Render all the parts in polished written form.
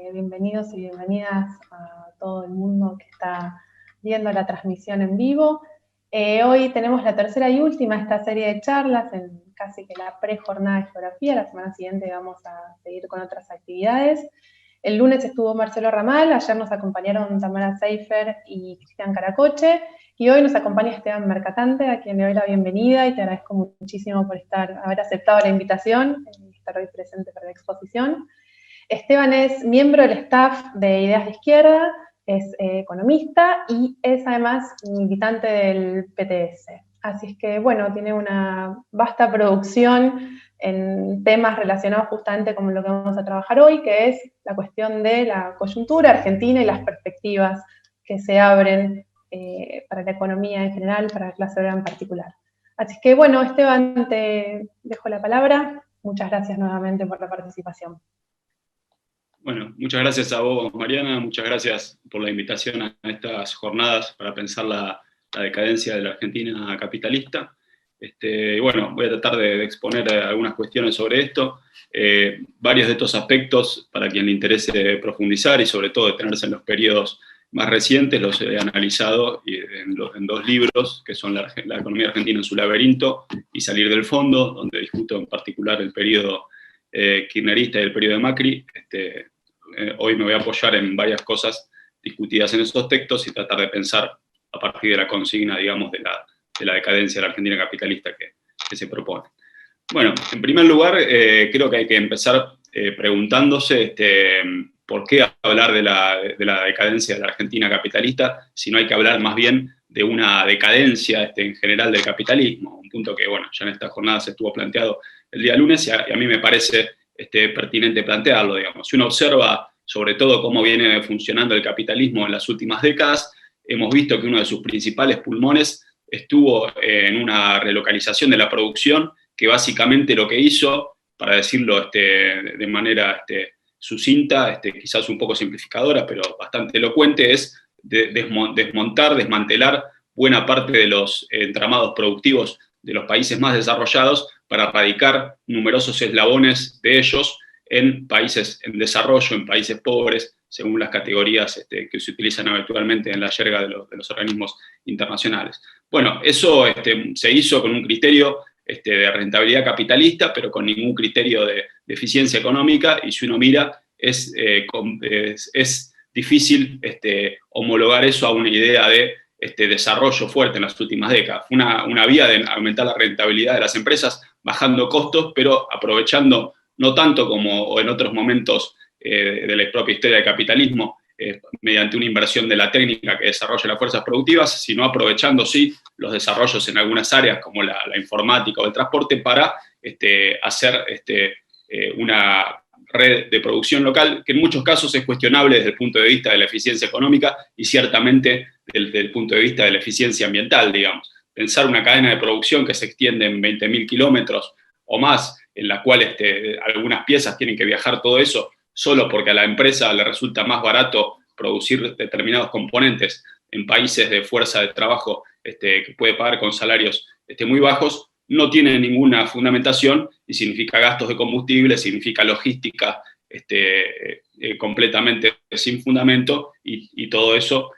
Bienvenidos y bienvenidas a todo el mundo que está viendo la transmisión en vivo. Hoy tenemos la tercera y última de esta serie de charlas en casi que la pre-jornada de geografía. La semana siguiente vamos a seguir con otras actividades. El lunes estuvo Marcelo Ramal, ayer nos acompañaron Tamara Seifer y Cristian Caracoche, y hoy nos acompaña Esteban Mercatante, a quien le doy la bienvenida y te agradezco muchísimo por haber aceptado la invitación y estar hoy presente para la exposición. Esteban es miembro del staff de Ideas de Izquierda, es economista y es además militante del PTS. Así es que, bueno, tiene una vasta producción en temas relacionados justamente con lo que vamos a trabajar hoy, que es la cuestión de la coyuntura argentina y las perspectivas que se abren para la economía en general, para la clase obrera en particular. Así que, bueno, Esteban, te dejo la palabra. Muchas gracias nuevamente por la participación. Bueno, muchas gracias a vos, Mariana, muchas gracias por la invitación a estas jornadas para pensar la decadencia de la Argentina capitalista. Bueno, voy a tratar de exponer algunas cuestiones sobre esto. Varios de estos aspectos, para quien le interese profundizar y sobre todo detenerse en los periodos más recientes, los he analizado en dos libros, que son la economía argentina en su laberinto y Salir del fondo, donde discuto en particular el periodo kirchnerista y el periodo de Macri. Hoy me voy a apoyar en varias cosas discutidas en esos textos y tratar de pensar a partir de la consigna, digamos, de la decadencia de la Argentina capitalista que se propone. Bueno, en primer lugar, creo que hay que empezar preguntándose por qué hablar de la decadencia de la Argentina capitalista, si no hay que hablar más bien de una decadencia en general del capitalismo, un punto que, bueno, ya en esta jornada se estuvo planteado el día lunes y a mí me parece pertinente plantearlo, digamos. Si uno observa sobre todo cómo viene funcionando el capitalismo en las últimas décadas, hemos visto que uno de sus principales pulmones estuvo en una relocalización de la producción, que básicamente lo que hizo, para decirlo de manera sucinta, quizás un poco simplificadora, pero bastante elocuente, es desmontar, desmantelar buena parte de los entramados productivos de los países más desarrollados para erradicar numerosos eslabones de ellos en países en desarrollo, en países pobres, según las categorías que se utilizan habitualmente en la jerga de los organismos internacionales. Bueno, eso se hizo con un criterio de rentabilidad capitalista, pero con ningún criterio de eficiencia económica, y si uno mira, es difícil homologar eso a una idea de desarrollo fuerte en las últimas décadas. Fue una vía de aumentar la rentabilidad de las empresas, bajando costos, pero aprovechando, no tanto como en otros momentos de la propia historia del capitalismo, mediante una inversión de la técnica que desarrolla las fuerzas productivas, sino aprovechando, sí, los desarrollos en algunas áreas, como la informática o el transporte, para hacer una red de producción local, que en muchos casos es cuestionable desde el punto de vista de la eficiencia económica y ciertamente desde el punto de vista de la eficiencia ambiental, digamos. Pensar una cadena de producción que se extiende en 20.000 kilómetros o más, en la cual algunas piezas tienen que viajar todo eso, solo porque a la empresa le resulta más barato producir determinados componentes en países de fuerza de trabajo que puede pagar con salarios muy bajos, no tiene ninguna fundamentación y significa gastos de combustible, significa logística completamente sin fundamento y todo eso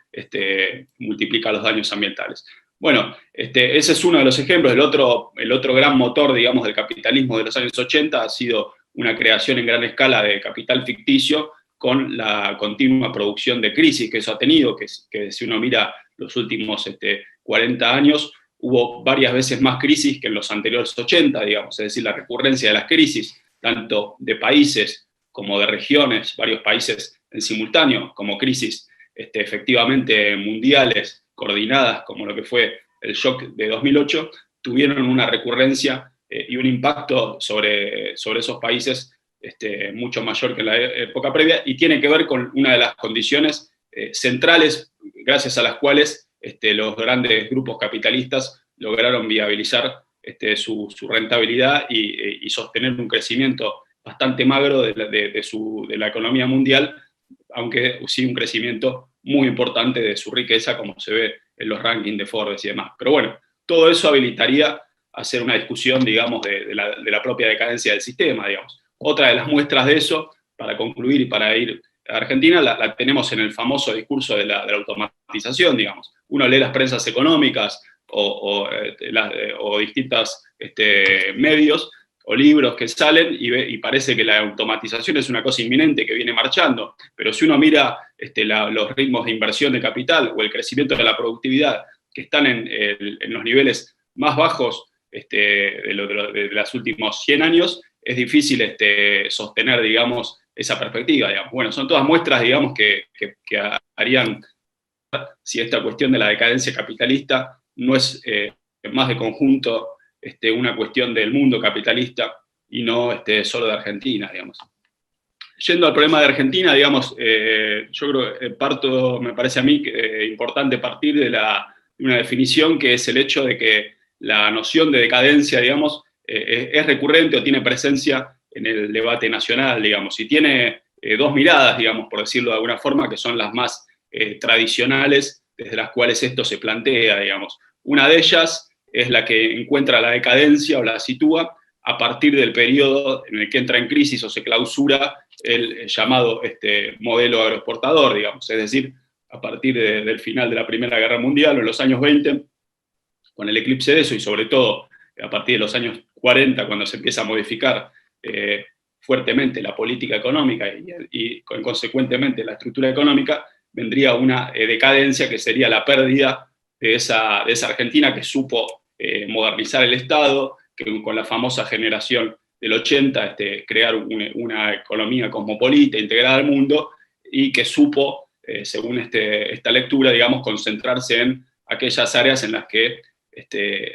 multiplica los daños ambientales. Bueno, ese es uno de los ejemplos. El otro gran motor, digamos, del capitalismo de los años 80 ha sido una creación en gran escala de capital ficticio con la continua producción de crisis que eso ha tenido, que si uno mira los últimos 40 años, hubo varias veces más crisis que en los anteriores 80, digamos, es decir, la recurrencia de las crisis, tanto de países como de regiones, varios países en simultáneo, como crisis efectivamente mundiales, coordinadas, como lo que fue el shock de 2008, tuvieron una recurrencia y un impacto sobre esos países mucho mayor que en la época previa, y tiene que ver con una de las condiciones centrales gracias a las cuales los grandes grupos capitalistas lograron viabilizar su rentabilidad y sostener un crecimiento bastante magro de la economía mundial, aunque sí un crecimiento muy importante de su riqueza, como se ve en los rankings de Forbes y demás. Pero bueno, todo eso habilitaría hacer una discusión, digamos, de la propia decadencia del sistema, digamos. Otra de las muestras de eso, para concluir y para ir Argentina la tenemos en el famoso discurso de la automatización, digamos. Uno lee las prensas económicas o distintos medios o libros que salen y parece que la automatización es una cosa inminente que viene marchando, pero si uno mira los ritmos de inversión de capital o el crecimiento de la productividad que están en los niveles más bajos de los últimos 100 años, es difícil sostener, digamos, esa perspectiva, digamos. Bueno, son todas muestras, digamos, que harían si esta cuestión de la decadencia capitalista no es más de conjunto una cuestión del mundo capitalista y no solo de Argentina, digamos. Yendo al problema de Argentina, digamos, yo creo que me parece a mí importante partir de una definición que es el hecho de que la noción de decadencia, digamos, es recurrente o tiene presencia en el debate nacional, digamos, y tiene dos miradas, digamos, por decirlo de alguna forma, que son las más tradicionales desde las cuales esto se plantea, digamos. Una de ellas es la que encuentra la decadencia o la sitúa a partir del periodo en el que entra en crisis o se clausura el llamado modelo agroexportador, digamos, es decir, a partir del final de la Primera Guerra Mundial o en los años 20, con el eclipse de eso, y sobre todo a partir de los años 40, cuando se empieza a modificar fuertemente la política económica y consecuentemente la estructura económica, vendría una decadencia que sería la pérdida de esa Argentina que supo modernizar el Estado, que con la famosa generación del 80 crear una economía cosmopolita, integrada al mundo, y que supo, según esta lectura, digamos, concentrarse en aquellas áreas en las que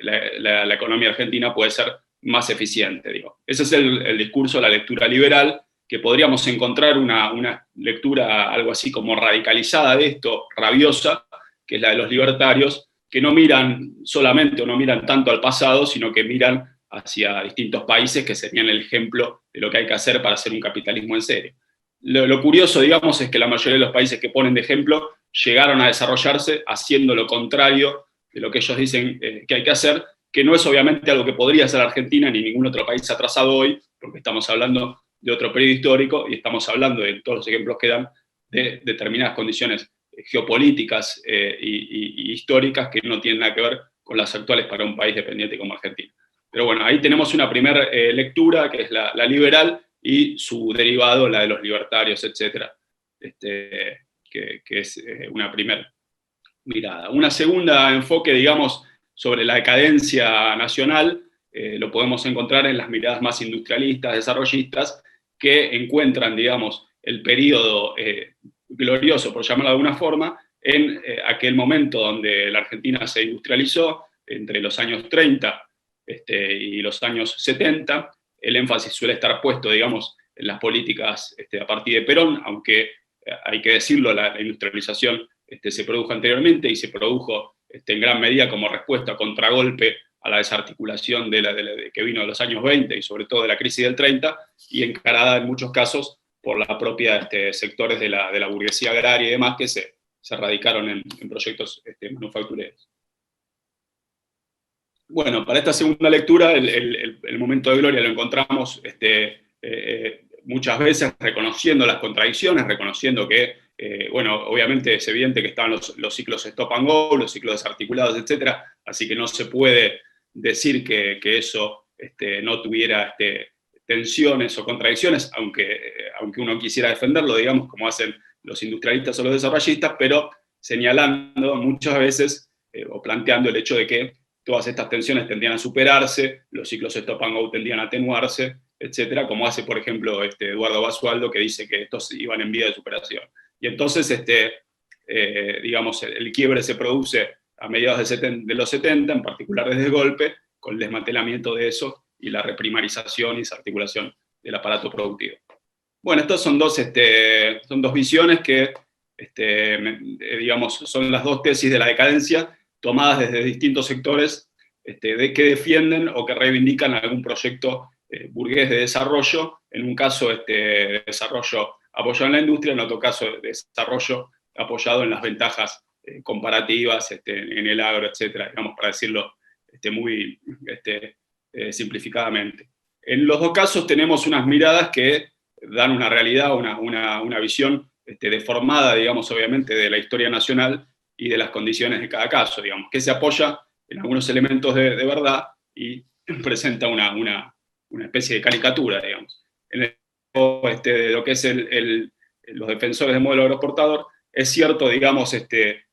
la economía argentina puede ser más eficiente, digo. Ese es el discurso, la lectura liberal, que podríamos encontrar una lectura algo así como radicalizada de esto, rabiosa, que es la de los libertarios, que no miran solamente o no miran tanto al pasado, sino que miran hacia distintos países que serían el ejemplo de lo que hay que hacer para hacer un capitalismo en serio. Lo curioso, digamos, es que la mayoría de los países que ponen de ejemplo llegaron a desarrollarse haciendo lo contrario de lo que ellos dicen que hay que hacer, que no es obviamente algo que podría hacer Argentina ni ningún otro país atrasado hoy, porque estamos hablando de otro periodo histórico y estamos hablando de todos los ejemplos que dan de determinadas condiciones geopolíticas y históricas que no tienen nada que ver con las actuales para un país dependiente como Argentina. Pero bueno, ahí tenemos una primera lectura, que es la liberal, y su derivado, la de los libertarios, etcétera, que es una primera mirada. Una segunda enfoque, digamos, sobre la decadencia nacional, lo podemos encontrar en las miradas más industrialistas, desarrollistas, que encuentran, digamos, el periodo glorioso, por llamarlo de alguna forma, en aquel momento donde la Argentina se industrializó, entre los años 30 y los años 70. El énfasis suele estar puesto, digamos, en las políticas a partir de Perón, aunque hay que decirlo, la industrialización se produjo anteriormente y se produjo en gran medida como respuesta, contragolpe a la desarticulación que vino de los años 20 y sobre todo de la crisis del 30, y encarada en muchos casos por la propia sectores de la burguesía agraria y demás que se radicaron en proyectos manufactureros. Bueno, para esta segunda lectura, el momento de gloria lo encontramos muchas veces reconociendo las contradicciones, reconociendo que, bueno, obviamente es evidente que estaban los ciclos stop and go, los ciclos desarticulados, etcétera, así que no se puede decir que eso no tuviera tensiones o contradicciones, aunque uno quisiera defenderlo, digamos, como hacen los industrialistas o los desarrollistas, pero señalando muchas veces o planteando el hecho de que todas estas tensiones tendían a superarse, los ciclos stop and go tendían a atenuarse, etcétera, como hace, por ejemplo, Eduardo Basualdo, que dice que estos iban en vía de superación. Y entonces, digamos, el quiebre se produce a mediados de los 70, en particular desde el golpe, con el desmantelamiento de eso y la reprimarización y desarticulación del aparato productivo. Bueno, estas son dos visiones que, digamos, son las dos tesis de la decadencia, tomadas desde distintos sectores que defienden o que reivindican algún proyecto burgués de desarrollo, en un caso desarrollo apoyado en la industria, en otro caso desarrollo apoyado en las ventajas comparativas en el agro, etcétera, digamos, para decirlo muy simplificadamente. En los dos casos tenemos unas miradas que dan una realidad, una visión deformada, digamos, obviamente, de la historia nacional y de las condiciones de cada caso, digamos, que se apoya en algunos elementos de verdad y presenta una especie de caricatura, digamos. En el de lo que es los defensores del modelo agroexportador, es cierto, digamos, que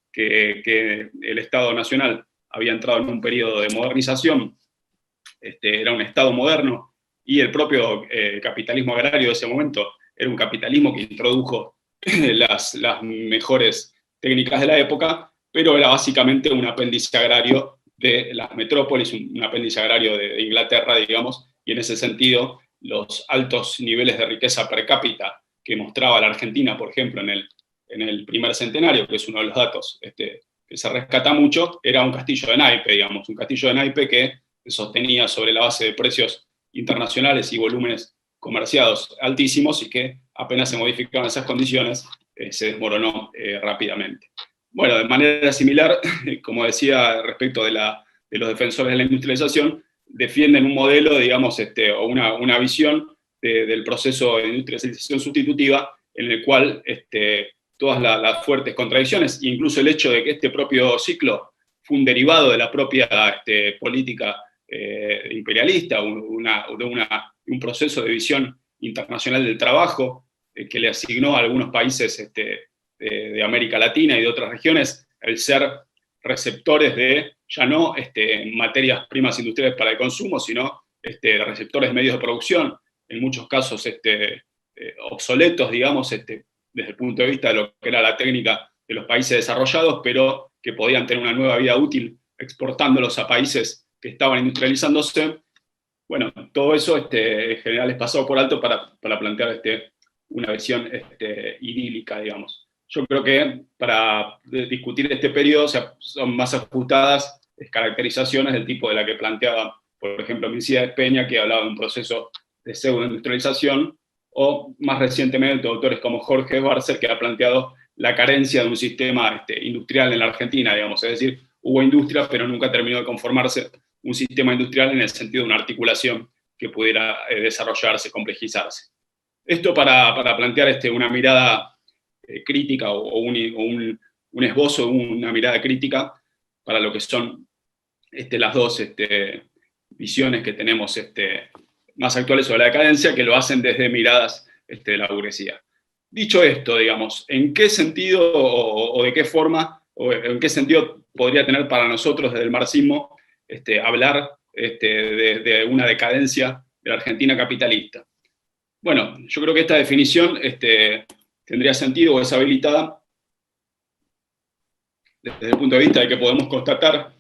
el Estado Nacional había entrado en un periodo de modernización, era un Estado moderno, y el propio capitalismo agrario de ese momento era un capitalismo que introdujo las mejores técnicas de la época, pero era básicamente un apéndice agrario de las metrópolis, un apéndice agrario de Inglaterra, digamos, y en ese sentido los altos niveles de riqueza per cápita que mostraba la Argentina, por ejemplo, en el primer centenario, que es uno de los datos que se rescata mucho, era un castillo de naipe, digamos, un castillo de naipe que se sostenía sobre la base de precios internacionales y volúmenes comerciados altísimos, y que apenas se modificaban esas condiciones, se desmoronó rápidamente. Bueno, de manera similar, como decía respecto de los defensores de la industrialización, defienden un modelo, digamos, o una visión del proceso de industrialización sustitutiva, en el cual todas las fuertes contradicciones, incluso el hecho de que este propio ciclo fue un derivado de la propia política imperialista, un proceso de visión internacional del trabajo que le asignó a algunos países de América Latina y de otras regiones el ser receptores de ya no materias primas industriales para el consumo, sino receptores de medios de producción, en muchos casos obsoletos, digamos, desde el punto de vista de lo que era la técnica de los países desarrollados, pero que podían tener una nueva vida útil exportándolos a países que estaban industrializándose. Bueno, todo eso en general es pasado por alto para plantear una visión idílica, digamos. Yo creo que para discutir este periodo son más ajustadas caracterizaciones del tipo de la que planteaba, por ejemplo, Mincía Peña, que hablaba de un proceso de pseudoindustrialización, o más recientemente autores como Jorge Barcer, que ha planteado la carencia de un sistema industrial en la Argentina, digamos, es decir, hubo industria, pero nunca terminó de conformarse un sistema industrial en el sentido de una articulación que pudiera desarrollarse, complejizarse. Esto para plantear una mirada crítica o un esbozo, una mirada crítica para lo que son las dos visiones que tenemos más actuales sobre la decadencia, que lo hacen desde miradas de la burguesía. Dicho esto, digamos, ¿en qué sentido o de qué forma, o en qué sentido podría tener para nosotros desde el marxismo hablar de una decadencia de la Argentina capitalista? Bueno, yo creo que esta definición tendría sentido o es habilitada desde el punto de vista de que podemos constatar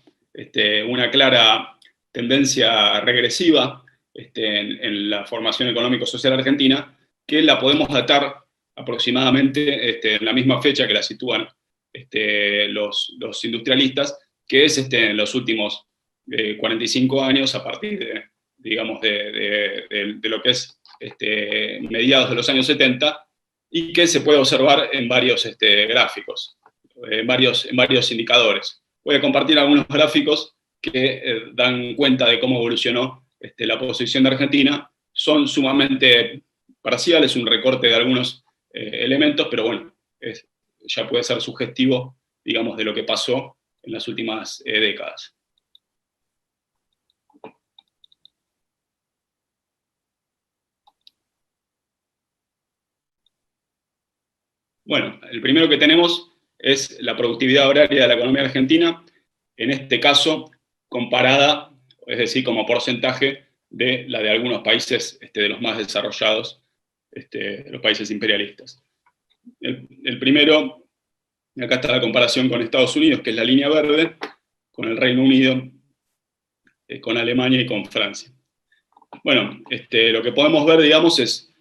una clara tendencia regresiva en la formación económico-social argentina, que la podemos datar aproximadamente en la misma fecha que la sitúan los industrialistas, que es en los últimos 45 años, a partir digamos, de lo que es mediados de los años 70, y que se puede observar en varios gráficos, en varios indicadores. Voy a compartir algunos gráficos que dan cuenta de cómo evolucionó la posición de Argentina. Son sumamente parciales, un recorte de algunos elementos, pero bueno, ya puede ser sugestivo, digamos, de lo que pasó en las últimas décadas. Bueno, el primero que tenemos es la productividad horaria de la economía argentina, en este caso comparada, es decir, como porcentaje de la de algunos países de los más desarrollados, los países imperialistas. El primero, acá está la comparación con Estados Unidos, que es la línea verde, con el Reino Unido, con Alemania y con Francia. Bueno, lo que podemos ver, digamos, es,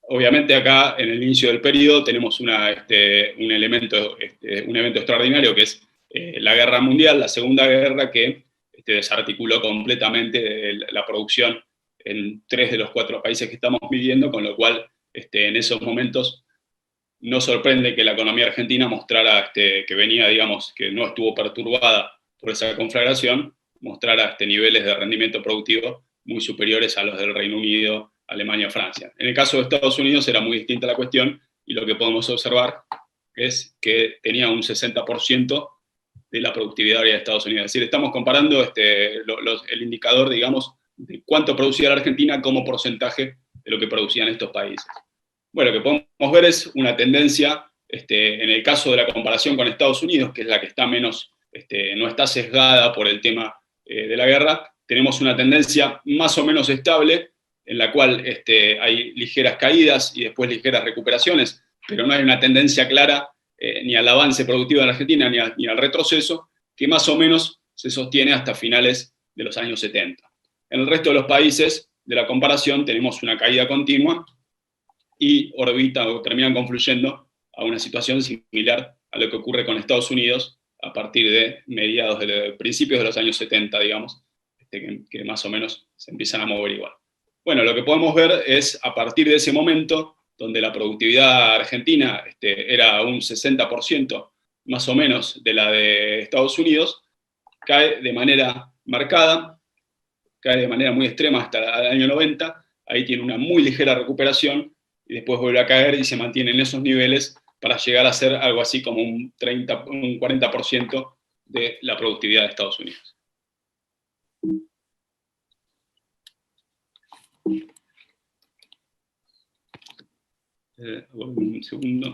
obviamente acá en el inicio del periodo tenemos un evento extraordinario, que es la Guerra Mundial, la Segunda Guerra, que desarticuló completamente la producción en 3 de los 4 países que estamos viviendo, con lo cual en esos momentos no sorprende que la economía argentina mostrara que venía, digamos, que no estuvo perturbada por esa conflagración, mostrara niveles de rendimiento productivo muy superiores a los del Reino Unido, Alemania o Francia. En el caso de Estados Unidos era muy distinta la cuestión, y lo que podemos observar es que tenía un 60% de la productividad de Estados Unidos. Es decir, estamos comparando el indicador, digamos, de cuánto producía la Argentina como porcentaje de lo que producían estos países. Bueno, lo que podemos ver es una tendencia, en el caso de la comparación con Estados Unidos, que es la que está menos, no está sesgada por el tema de la guerra, tenemos una tendencia más o menos estable, en la cual hay ligeras caídas y después ligeras recuperaciones, pero no hay una tendencia clara ni al avance productivo de la Argentina ni al retroceso, que más o menos se sostiene hasta finales de los años 70. En el resto de los países de la comparación tenemos una caída continua y orbita o terminan confluyendo a una situación similar a lo que ocurre con Estados Unidos a partir de principios de los años 70, digamos, que más o menos se empiezan a mover igual. Bueno, lo que podemos ver es, a partir de ese momento, donde la productividad argentina era un 60% más o menos de la de Estados Unidos, cae de manera marcada, cae de manera muy extrema hasta el año 90, ahí tiene una muy ligera recuperación, y después vuelve a caer y se mantiene en esos niveles para llegar a ser algo así como un 40% de la productividad de Estados Unidos. Un segundo.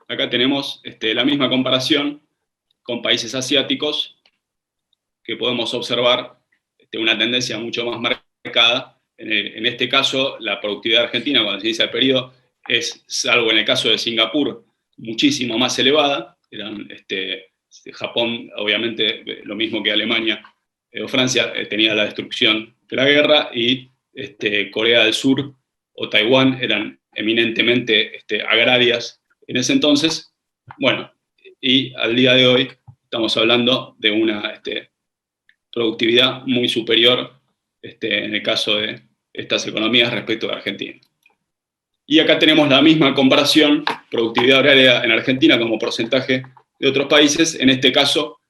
Acá tenemos la misma comparación con países asiáticos, que podemos observar una tendencia mucho más marcada. En este caso, la productividad argentina, cuando se inicia el periodo, es, salvo en el caso de Singapur, muchísimo más elevada. Japón, obviamente, lo mismo que Alemania o Francia, tenía la destrucción de la guerra, y Corea del Sur o Taiwán eran eminentemente agrarias en ese entonces. Bueno, y al día de hoy estamos hablando de una productividad muy superior en el caso de estas economías respecto de Argentina. Y acá tenemos la misma comparación, productividad agraria en Argentina como porcentaje de otros países. En este caso,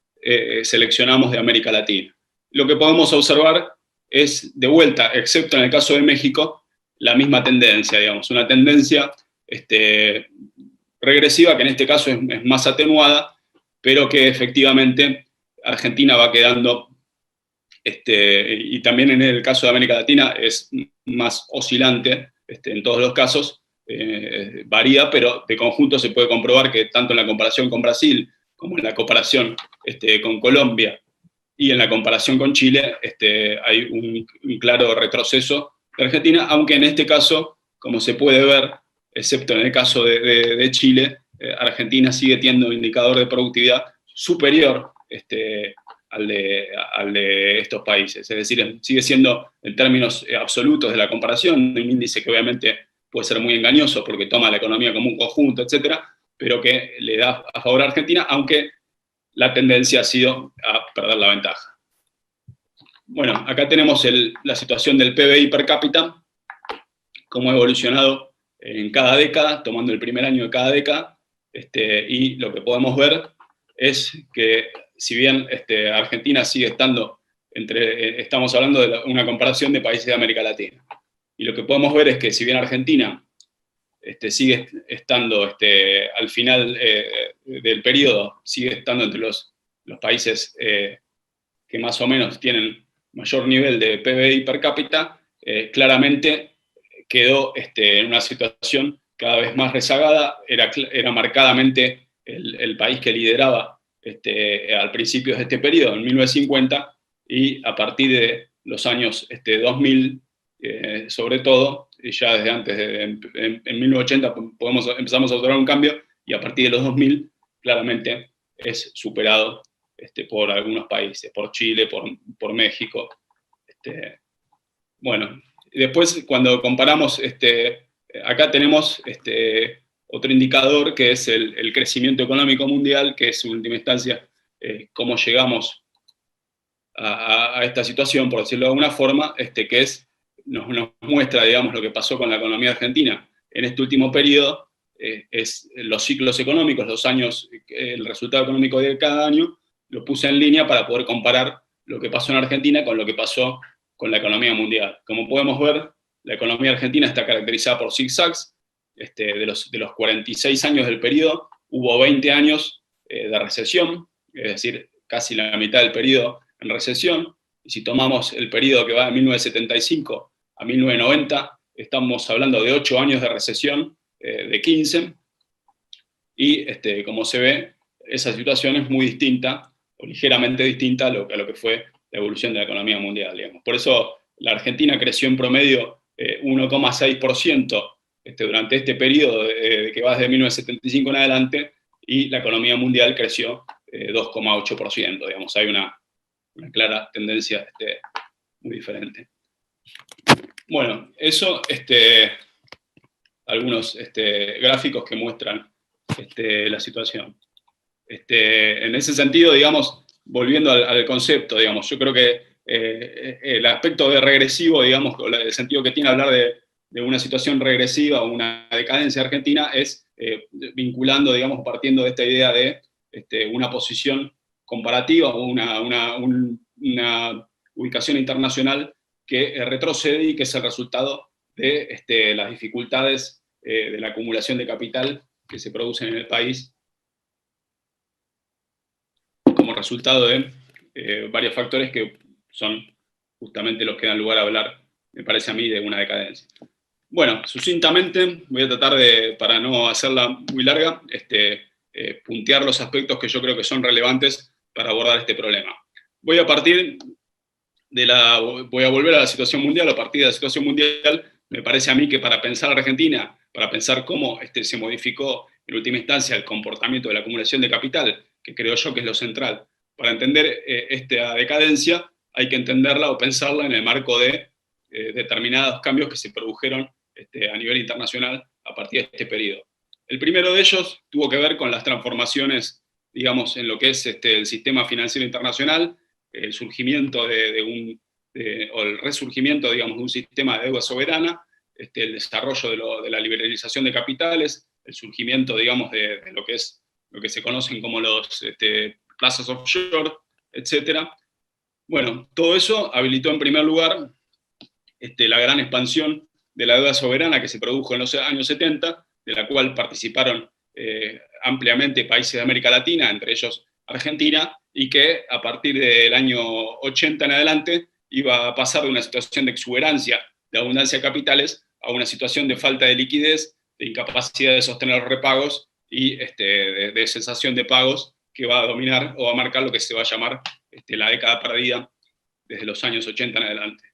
seleccionamos de América Latina. Lo que podemos observar es, de vuelta, excepto en el caso de México, la misma tendencia, digamos, una tendencia regresiva, que en este caso es más atenuada, pero que efectivamente Argentina va quedando, y también en el caso de América Latina es más oscilante, en todos los casos, varía, pero de conjunto se puede comprobar que tanto en la comparación con Brasil, como en la comparación con Colombia y en la comparación con Chile, hay un claro retroceso de Argentina, aunque en este caso, como se puede ver, excepto en el caso de Chile, Argentina sigue teniendo un indicador de productividad superior al de estos países. Es decir, sigue siendo, en términos absolutos de la comparación, un índice que obviamente puede ser muy engañoso porque toma la economía como un conjunto, etcétera, pero que le da a favor a Argentina, aunque la tendencia ha sido a perder la ventaja. Bueno, acá tenemos la situación del PBI per cápita, cómo ha evolucionado en cada década, tomando el primer año de cada década, y lo que podemos ver es que, si bien Argentina sigue estando estamos hablando de una comparación de países de América Latina, y lo que podemos ver es que, si bien Argentina sigue estando al final del periodo, sigue estando entre los países que más o menos tienen mayor nivel de PBI per cápita, claramente quedó en una situación cada vez más rezagada. Era marcadamente el país que lideraba al principio de este periodo, en 1950, y a partir de los años 2000, sobre todo, y ya desde antes, en 1980 empezamos a observar un cambio, y a partir de los 2000 claramente es superado por algunos países, por Chile, por México. Bueno, después, cuando comparamos, acá tenemos otro indicador, que es el crecimiento económico mundial, que es, en última instancia, cómo llegamos a esta situación, por decirlo de alguna forma, que nos muestra, digamos, lo que pasó con la economía argentina en este último periodo, es los ciclos económicos, los años, el resultado económico de cada año. Lo puse en línea para poder comparar lo que pasó en Argentina con lo que pasó con la economía mundial. Como podemos ver, la economía argentina está caracterizada por zigzags. De los 46 años del periodo, hubo 20 años de recesión, es decir, casi la mitad del periodo en recesión. Y si tomamos el periodo que va de 1975 a 1990, estamos hablando de 8 años de recesión, de 15. Y como se ve, esa situación es muy distinta, o ligeramente distinta a lo que fue la evolución de la economía mundial, digamos. Por eso la Argentina creció en promedio 1,6% durante este periodo que va desde 1975 en adelante, y la economía mundial creció 2,8%, digamos. Hay una clara tendencia muy diferente. Bueno, eso, algunos gráficos que muestran la situación. En ese sentido, digamos, volviendo al concepto, digamos, yo creo que el aspecto de regresivo, digamos, el sentido que tiene hablar de una situación regresiva o una decadencia argentina es vinculando, digamos, partiendo de esta idea de una posición comparativa o una ubicación internacional que retrocede y que es el resultado de las dificultades de la acumulación de capital que se producen en el país como resultado de varios factores que son justamente los que dan lugar a hablar, me parece a mí, de una decadencia. Bueno, sucintamente, voy a tratar de, para no hacerla muy larga, puntear los aspectos que yo creo que son relevantes para abordar este problema. Voy a volver a la situación mundial. A partir de la situación mundial, me parece a mí que para pensar Argentina, para pensar cómo se modificó en última instancia el comportamiento de la acumulación de capital, que creo yo que es lo central, para entender esta decadencia hay que entenderla o pensarla en el marco de determinados cambios que se produjeron a nivel internacional a partir de este periodo. El primero de ellos tuvo que ver con las transformaciones, digamos, en lo que es el sistema financiero internacional, el surgimiento o el resurgimiento, digamos, de un sistema de deuda soberana, el desarrollo de la liberalización de capitales, el surgimiento, digamos, de lo que se conocen como los plazas offshore, etc. Bueno, todo eso habilitó en primer lugar la gran expansión de la deuda soberana que se produjo en los años 70, de la cual participaron ampliamente países de América Latina, entre ellos Argentina, y que a partir del año 80 en adelante iba a pasar de una situación de exuberancia, de abundancia de capitales, a una situación de falta de liquidez, de incapacidad de sostener los repagos y de cesación de pagos, que va a dominar o va a marcar lo que se va a llamar la década perdida desde los años 80 en adelante.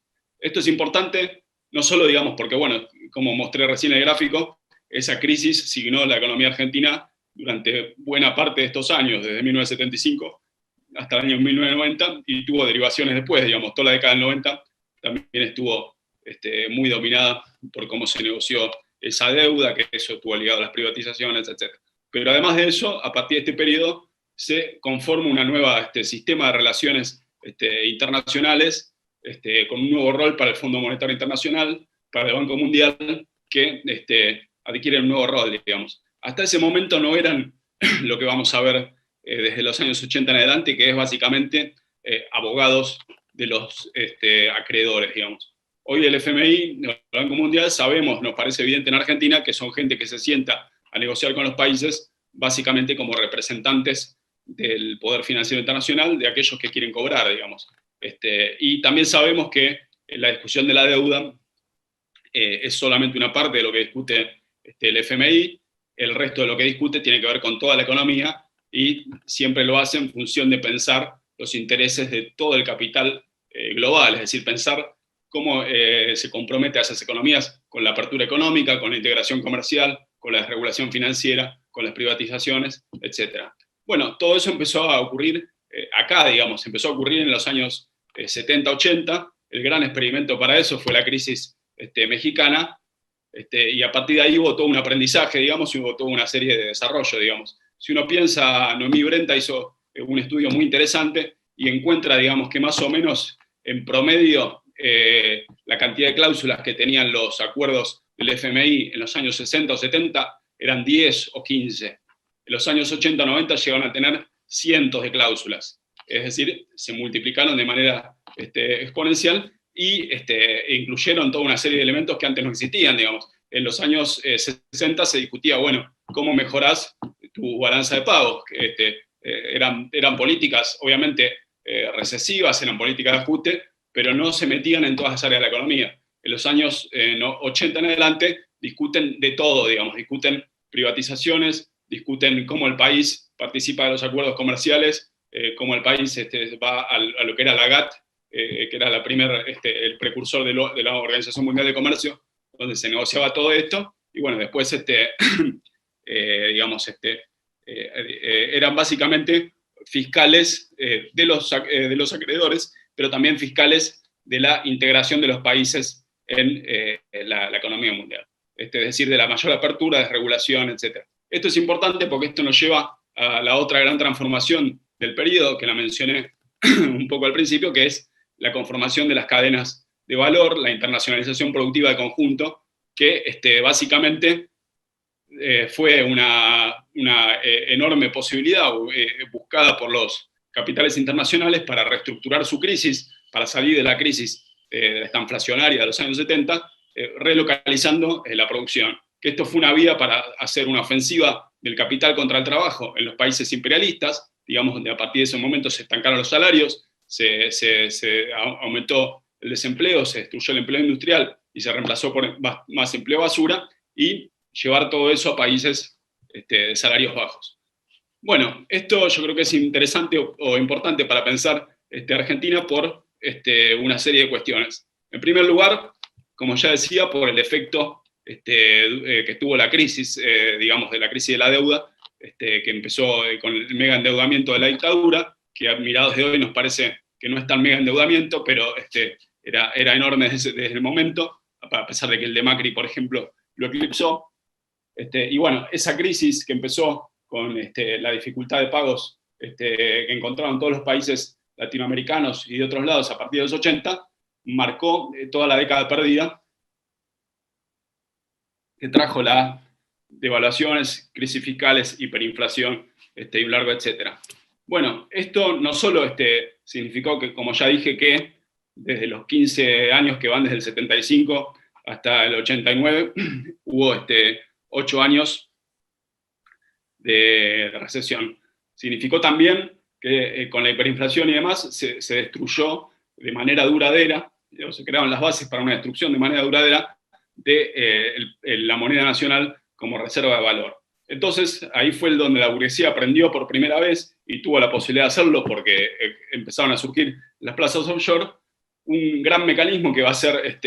Esto es importante, no solo, digamos, porque, bueno, como mostré recién en el gráfico, esa crisis signó la economía argentina durante buena parte de estos años, desde 1975 hasta el año 1990, y tuvo derivaciones después, digamos, toda la década del 90 también estuvo muy dominada por cómo se negoció esa deuda, que eso estuvo ligado a las privatizaciones, etc. Pero además de eso, a partir de este periodo, se conforma una nueva sistema de relaciones internacionales, con un nuevo rol para el Fondo Monetario Internacional, para el Banco Mundial, que adquieren un nuevo rol, digamos. Hasta ese momento no eran lo que vamos a ver desde los años 80 en adelante, que es básicamente abogados de los acreedores, digamos. Hoy el FMI, el Banco Mundial, sabemos, nos parece evidente en Argentina, que son gente que se sienta a negociar con los países, básicamente como representantes del poder financiero internacional, de aquellos que quieren cobrar, digamos. Y también sabemos que la discusión de la deuda es solamente una parte de lo que discute el FMI, el resto de lo que discute tiene que ver con toda la economía, y siempre lo hace en función de pensar los intereses de todo el capital global, es decir, pensar cómo se compromete a esas economías con la apertura económica, con la integración comercial, con la desregulación financiera, con las privatizaciones, etc. Bueno, todo eso empezó a ocurrir acá, digamos, empezó a ocurrir en los años 70-80, el gran experimento para eso fue la crisis mexicana, y a partir de ahí hubo todo un aprendizaje, digamos, y hubo toda una serie de desarrollo, digamos. Si uno piensa, Noemí Brenta hizo un estudio muy interesante y encuentra, digamos, que más o menos en promedio la cantidad de cláusulas que tenían los acuerdos del FMI en los años 60 o 70 eran 10 o 15. En los años 80 o 90 llegaron a tener cientos de cláusulas. Es decir, se multiplicaron de manera exponencial, e incluyeron toda una serie de elementos que antes no existían, digamos. En los años 60 se discutía, bueno, ¿cómo mejorás tu balanza de pagos? Eran políticas, obviamente, recesivas, eran políticas de ajuste, pero no se metían en todas las áreas de la economía. En los años 80 en adelante discuten de todo, digamos, discuten privatizaciones, discuten cómo el país participa de los acuerdos comerciales, cómo el país va a lo que era la GATT, que era el precursor de la Organización Mundial de Comercio, donde se negociaba todo esto, y bueno, después eran básicamente fiscales de los acreedores, pero también fiscales de la integración de los países en la economía mundial. Es decir, de la mayor apertura, desregulación, etc. Esto es importante porque esto nos lleva a la otra gran transformación del periodo, que la mencioné un poco al principio, que es la conformación de las cadenas de valor, la internacionalización productiva de conjunto, que básicamente fue una enorme posibilidad buscada por los capitales internacionales para reestructurar su crisis, para salir de la crisis esta inflacionaria de los años 70, relocalizando la producción. Que esto fue una vía para hacer una ofensiva del capital contra el trabajo en los países imperialistas, digamos, donde a partir de ese momento se estancaron los salarios, se aumentó el desempleo, se destruyó el empleo industrial y se reemplazó por más empleo basura, y llevar todo eso a países de salarios bajos. Bueno, esto yo creo que es interesante o importante para pensar Argentina por una serie de cuestiones. En primer lugar, como ya decía, por el efecto que tuvo la crisis, digamos, de la crisis de la deuda, que empezó con el mega endeudamiento de la dictadura, que a mirados de hoy nos parece que no es tan mega endeudamiento, pero era enorme desde el momento, a pesar de que el de Macri, por ejemplo, lo eclipsó. Y bueno, esa crisis que empezó con la dificultad de pagos que encontraron todos los países latinoamericanos y de otros lados a partir de los 80, marcó toda la década perdida, que trajo las devaluaciones, crisis fiscales, hiperinflación y un largo etcétera. Bueno, esto no solo significó que, como ya dije, que desde los 15 años que van desde el 75 hasta el 89, hubo 8 años de recesión. Significó también que con la hiperinflación y demás se destruyó de manera duradera, se crearon las bases para una destrucción de manera duradera de la moneda nacional como reserva de valor. Entonces, ahí fue donde la burguesía aprendió por primera vez y tuvo la posibilidad de hacerlo porque empezaron a surgir las plazas offshore, un gran mecanismo que va a ser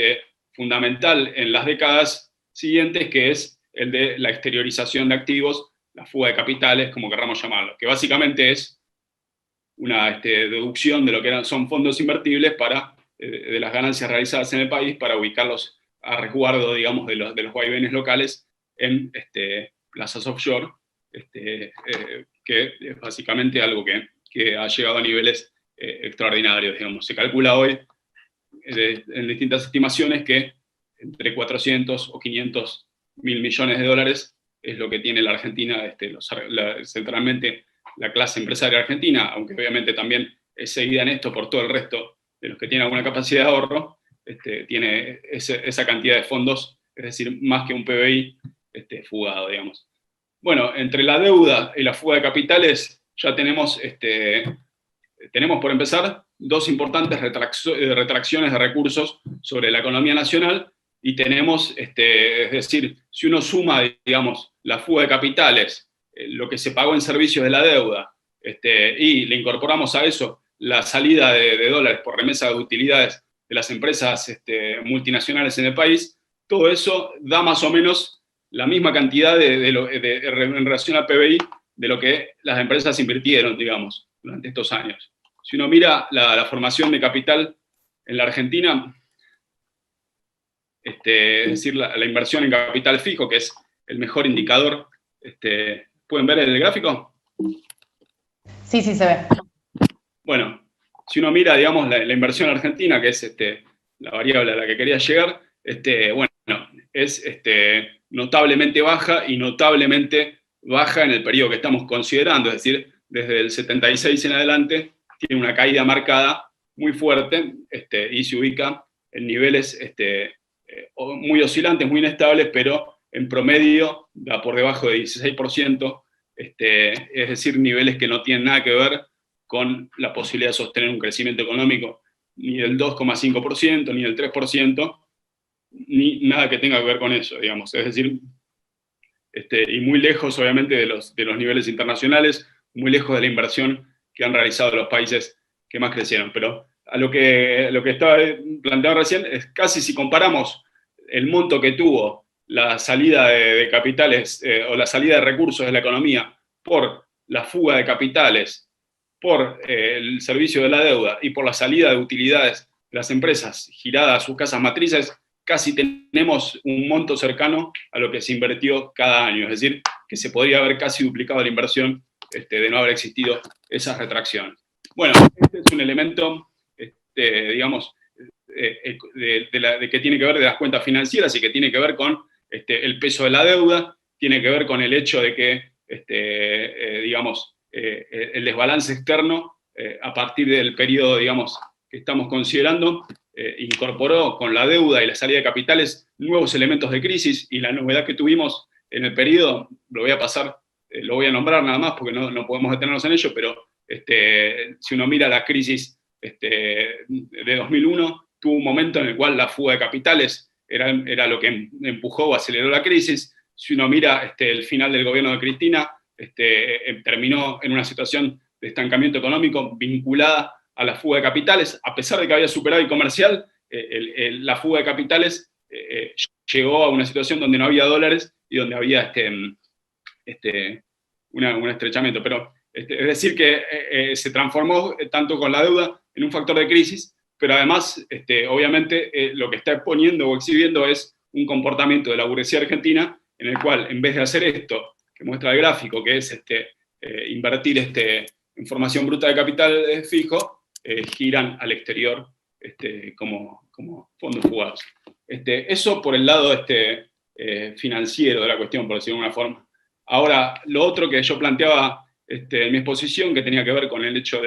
fundamental en las décadas siguientes, que es el de la exteriorización de activos, la fuga de capitales, como querramos llamarlo, que básicamente es una deducción de lo que son fondos invertibles de las ganancias realizadas en el país para ubicarlos a resguardo, digamos, de los vaivenes locales en plazas offshore, que es básicamente algo que ha llegado a niveles extraordinarios, digamos. Se calcula hoy en distintas estimaciones que entre 400 o 500 mil millones de dólares es lo que tiene la Argentina, centralmente la clase empresaria argentina, aunque obviamente también es seguida en esto por todo el resto de los que tienen alguna capacidad de ahorro, tiene esa cantidad de fondos, es decir, más que un PBI fugado, digamos. Bueno, entre la deuda y la fuga de capitales ya tenemos por empezar dos importantes retracciones de recursos sobre la economía nacional, y tenemos, es decir, si uno suma, digamos, la fuga de capitales, lo que se pagó en servicios de la deuda, y le incorporamos a eso la salida de dólares por remesa de utilidades de las empresas multinacionales en el país, todo eso da más o menos la misma cantidad en relación al PBI de lo que las empresas invirtieron, digamos, durante estos años. Si uno mira la formación de capital en la Argentina, es decir, la inversión en capital fijo, que es el mejor indicador, ¿pueden ver el gráfico? Sí, sí se ve. Bueno, si uno mira, digamos, la inversión argentina, que es la variable a la que quería llegar, bueno, es notablemente baja, y notablemente baja en el periodo que estamos considerando, es decir, desde el 76 en adelante, tiene una caída marcada muy fuerte, y se ubica en niveles muy oscilantes, muy inestables, pero en promedio va por debajo de 16%, es decir, niveles que no tienen nada que ver con la posibilidad de sostener un crecimiento económico ni del 2,5%, ni del 3%, ni nada que tenga que ver con eso, digamos. Es decir, y muy lejos, obviamente, de los niveles internacionales, muy lejos de la inversión que han realizado los países que más crecieron. Pero a lo que estaba planteado recién es casi si comparamos el monto que tuvo la salida de capitales o la salida de recursos de la economía por la fuga de capitales, por el servicio de la deuda y por la salida de utilidades de las empresas giradas a sus casas matrices, casi tenemos un monto cercano a lo que se invirtió cada año. Es decir, que se podría haber casi duplicado la inversión de no haber existido esas retracciones. Bueno, este es un elemento, digamos, de que tiene que ver de las cuentas financieras y que tiene que ver con el peso de la deuda, tiene que ver con el hecho de que, digamos, el desbalance externo a partir del periodo, digamos, que estamos considerando, incorporó con la deuda y la salida de capitales nuevos elementos de crisis, y la novedad que tuvimos en el periodo, lo voy a pasar, lo voy a nombrar nada más porque no podemos detenernos en ello, pero si uno mira la crisis de 2001, tuvo un momento en el cual la fuga de capitales era lo que empujó o aceleró la crisis. Si uno mira el final del gobierno de Cristina, terminó en una situación de estancamiento económico vinculada a la fuga de capitales, a pesar de que había superávit comercial, la fuga de capitales llegó a una situación donde no había dólares y donde había un estrechamiento. Pero es decir que se transformó tanto con la deuda en un factor de crisis, pero además, obviamente, lo que está exponiendo o exhibiendo es un comportamiento de la burguesía argentina en el cual, en vez de hacer esto que muestra el gráfico, que es invertir en formación bruta de capital fijo, giran al exterior como fondos fugados. Eso por el lado financiero de la cuestión, por decirlo de alguna forma. Ahora, lo otro que yo planteaba en mi exposición, que tenía que ver con el hecho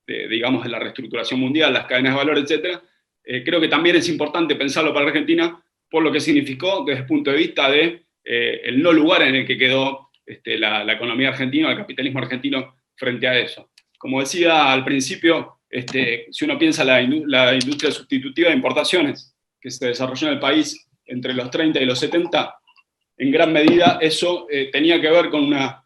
digamos, de la reestructuración mundial, las cadenas de valor, etc., creo que también es importante pensarlo para Argentina por lo que significó desde el punto de vista de el no lugar en el que quedó la economía argentina, el capitalismo argentino frente a eso. Como decía al principio, si uno piensa la industria sustitutiva de importaciones que se desarrolló en el país entre los 30 y los 70, en gran medida eso tenía que ver con una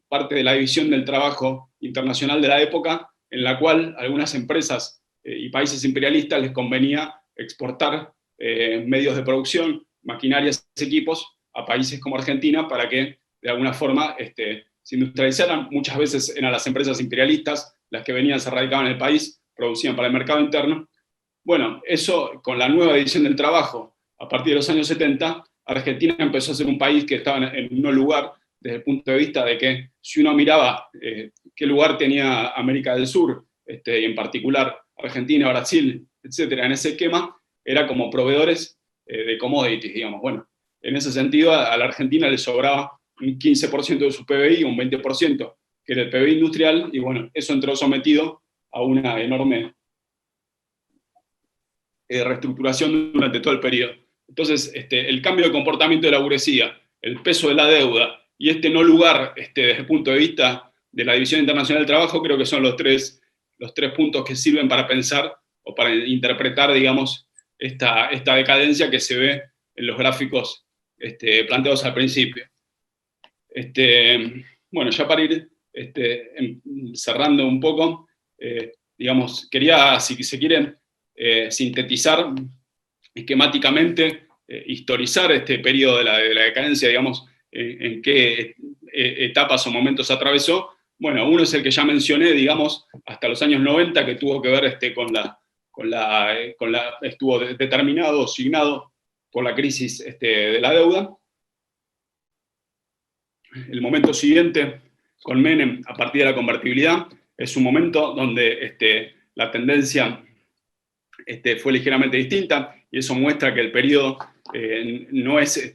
parte de la división del trabajo internacional de la época, en la cual algunas empresas y países imperialistas les convenía exportar medios de producción, maquinarias, equipos a países como Argentina para que de alguna forma se industrializaran. Muchas veces eran las empresas imperialistas las que venían, se radicaban en el país, producían para el mercado interno. Bueno, eso con la nueva división del trabajo, a partir de los años 70, Argentina empezó a ser un país que estaba en un lugar desde el punto de vista de que si uno miraba qué lugar tenía América del Sur, y en particular Argentina, Brasil, etcétera, en ese esquema, era como proveedores de commodities, digamos. Bueno, en ese sentido a la Argentina le sobraba un 15% de su PBI, un 20%, que era el PBI industrial, y bueno, eso entró sometido a una enorme reestructuración durante todo el periodo. Entonces, el cambio de comportamiento de la burguesía, el peso de la deuda y no lugar desde el punto de vista de la División Internacional del Trabajo, creo que son los tres puntos que sirven para pensar o para interpretar, digamos, esta decadencia que se ve en los gráficos planteados al principio. Bueno, ya para ir cerrando un poco, digamos, quería, si se quieren, sintetizar esquemáticamente, historizar este periodo de la decadencia, digamos, en qué etapas o momentos atravesó. Bueno, uno es el que ya mencioné, digamos, hasta los años 90, que tuvo que ver estuvo determinado, signado por la crisis de la deuda. El momento siguiente, con Menem, a partir de la convertibilidad, es un momento donde la tendencia fue ligeramente distinta, y eso muestra que el periodo no es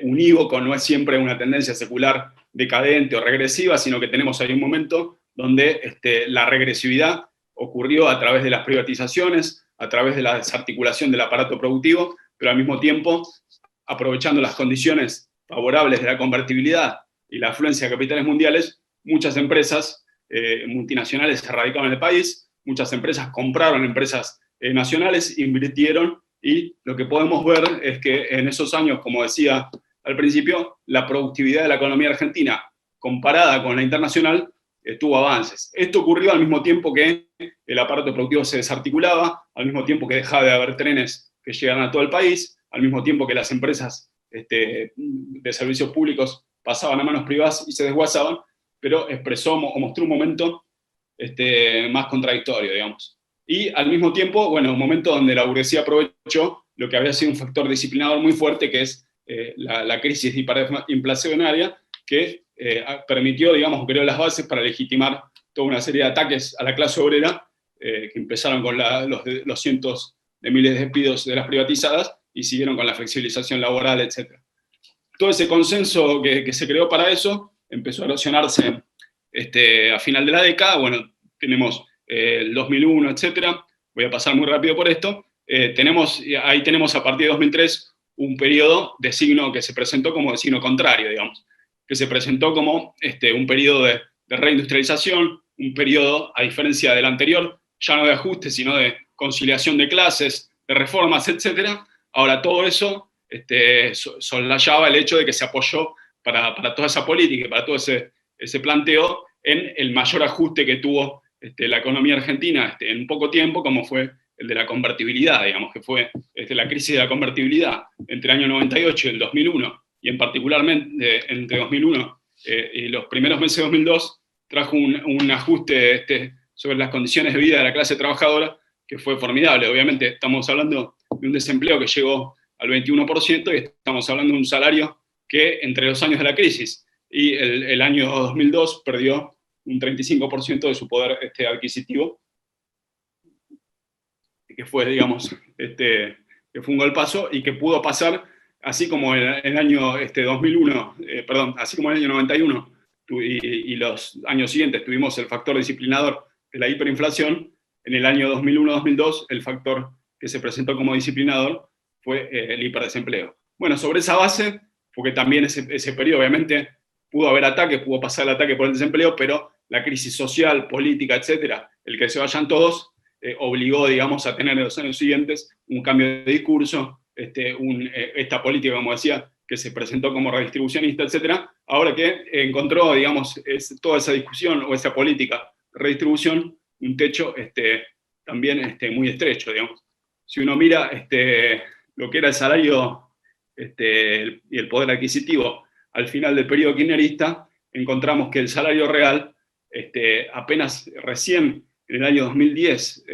unívoco, no es siempre una tendencia secular decadente o regresiva, sino que tenemos ahí un momento donde la regresividad ocurrió a través de las privatizaciones, a través de la desarticulación del aparato productivo, pero al mismo tiempo aprovechando las condiciones favorables de la convertibilidad y la afluencia de capitales mundiales, muchas empresas multinacionales se radicaron en el país, muchas empresas compraron empresas nacionales, invirtieron, y lo que podemos ver es que en esos años, como decía al principio, la productividad de la economía argentina, comparada con la internacional, tuvo avances. Esto ocurrió al mismo tiempo que el aparato productivo se desarticulaba, al mismo tiempo que dejaba de haber trenes que llegan a todo el país, al mismo tiempo que las empresas de servicios públicos pasaban a manos privadas y se desguazaban, pero expresó o mostró un momento más contradictorio, digamos. Y al mismo tiempo, bueno, un momento donde la burguesía aprovechó lo que había sido un factor disciplinador muy fuerte, que es la crisis hiperinflacionaria, que permitió, digamos, creó las bases para legitimar toda una serie de ataques a la clase obrera, que empezaron con los cientos de miles de despidos de las privatizadas y siguieron con la flexibilización laboral, etc. Todo ese consenso que se creó para eso empezó a erosionarse a final de la década. Bueno, tenemos el 2001, etc. Voy a pasar muy rápido por esto. Ahí tenemos a partir de 2003 un periodo de signo que se presentó como de signo contrario, digamos, que se presentó como un periodo de reindustrialización, un periodo, a diferencia del anterior, ya no de ajuste, sino de conciliación de clases, de reformas, etc. Ahora, todo eso soslayaba el hecho de que se apoyó para toda esa política y para todo ese planteo en el mayor ajuste que tuvo la economía argentina en poco tiempo, como fue el de la convertibilidad, digamos, que fue la crisis de la convertibilidad entre el año 98 y el 2001, y en particularmente entre 2001 y los primeros meses de 2002, trajo un ajuste sobre las condiciones de vida de la clase trabajadora que fue formidable. Obviamente estamos hablando de un desempleo que llegó al 21%, y estamos hablando de un salario que entre los años de la crisis y el año 2002 perdió un 35% de su poder adquisitivo, que fue, digamos, que fue un golpazo y que pudo pasar, así como en el año 2001, así como en el año 91 y los años siguientes tuvimos el factor disciplinador de la hiperinflación. En el año 2001-2002 el factor que se presentó como disciplinador fue el hiperdesempleo. Bueno, sobre esa base, porque también ese periodo obviamente pudo haber ataques, pudo pasar el ataque por el desempleo, pero la crisis social, política, etcétera, el que se vayan todos, obligó, digamos, a tener en los años siguientes un cambio de discurso, esta política, como decía, que se presentó como redistribucionista, etcétera, ahora que encontró, digamos, toda esa discusión o esa política de redistribución un techo también muy estrecho, digamos. Si uno mira lo que era el salario y el poder adquisitivo al final del periodo kirchnerista, encontramos que el salario real apenas recién en el año 2010,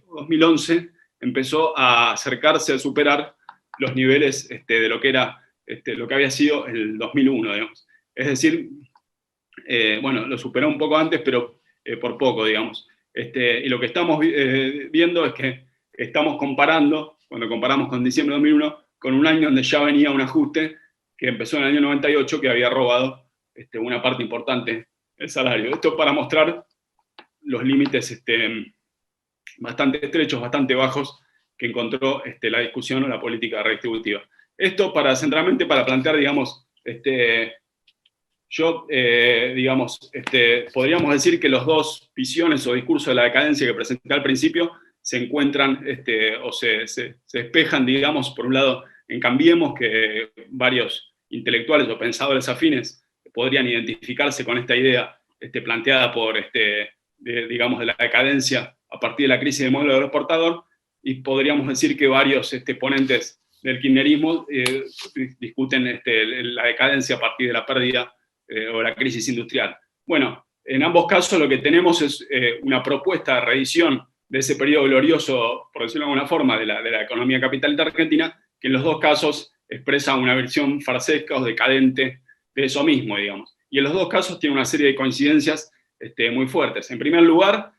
2011, empezó a acercarse, a superar los niveles de lo que era, lo que había sido el 2001, digamos. Es decir, bueno, lo superó un poco antes, pero por poco, digamos. Y lo que estamos viendo es que estamos comparando, cuando comparamos con diciembre de 2001, con un año donde ya venía un ajuste que empezó en el año 98, que había robado una parte importante del salario. Esto para mostrar los límites bastante estrechos, bastante bajos, que encontró la discusión o la política redistributiva. Esto centralmente para plantear, digamos, podríamos decir que los dos visiones o discursos de la decadencia que presenté al principio se encuentran o se despejan, digamos, por un lado en Cambiemos, que varios intelectuales o pensadores afines podrían identificarse con esta idea planteada por, digamos, de la decadencia a partir de la crisis del modelo agroexportador, y podríamos decir que varios ponentes del kirchnerismo discuten la decadencia a partir de la pérdida o la crisis industrial. Bueno, en ambos casos lo que tenemos es una propuesta de reedición de ese periodo glorioso, por decirlo de alguna forma, de la economía capitalista argentina, que en los dos casos expresa una versión farsesca o decadente de eso mismo, digamos. Y en los dos casos tiene una serie de coincidencias muy fuertes. En primer lugar,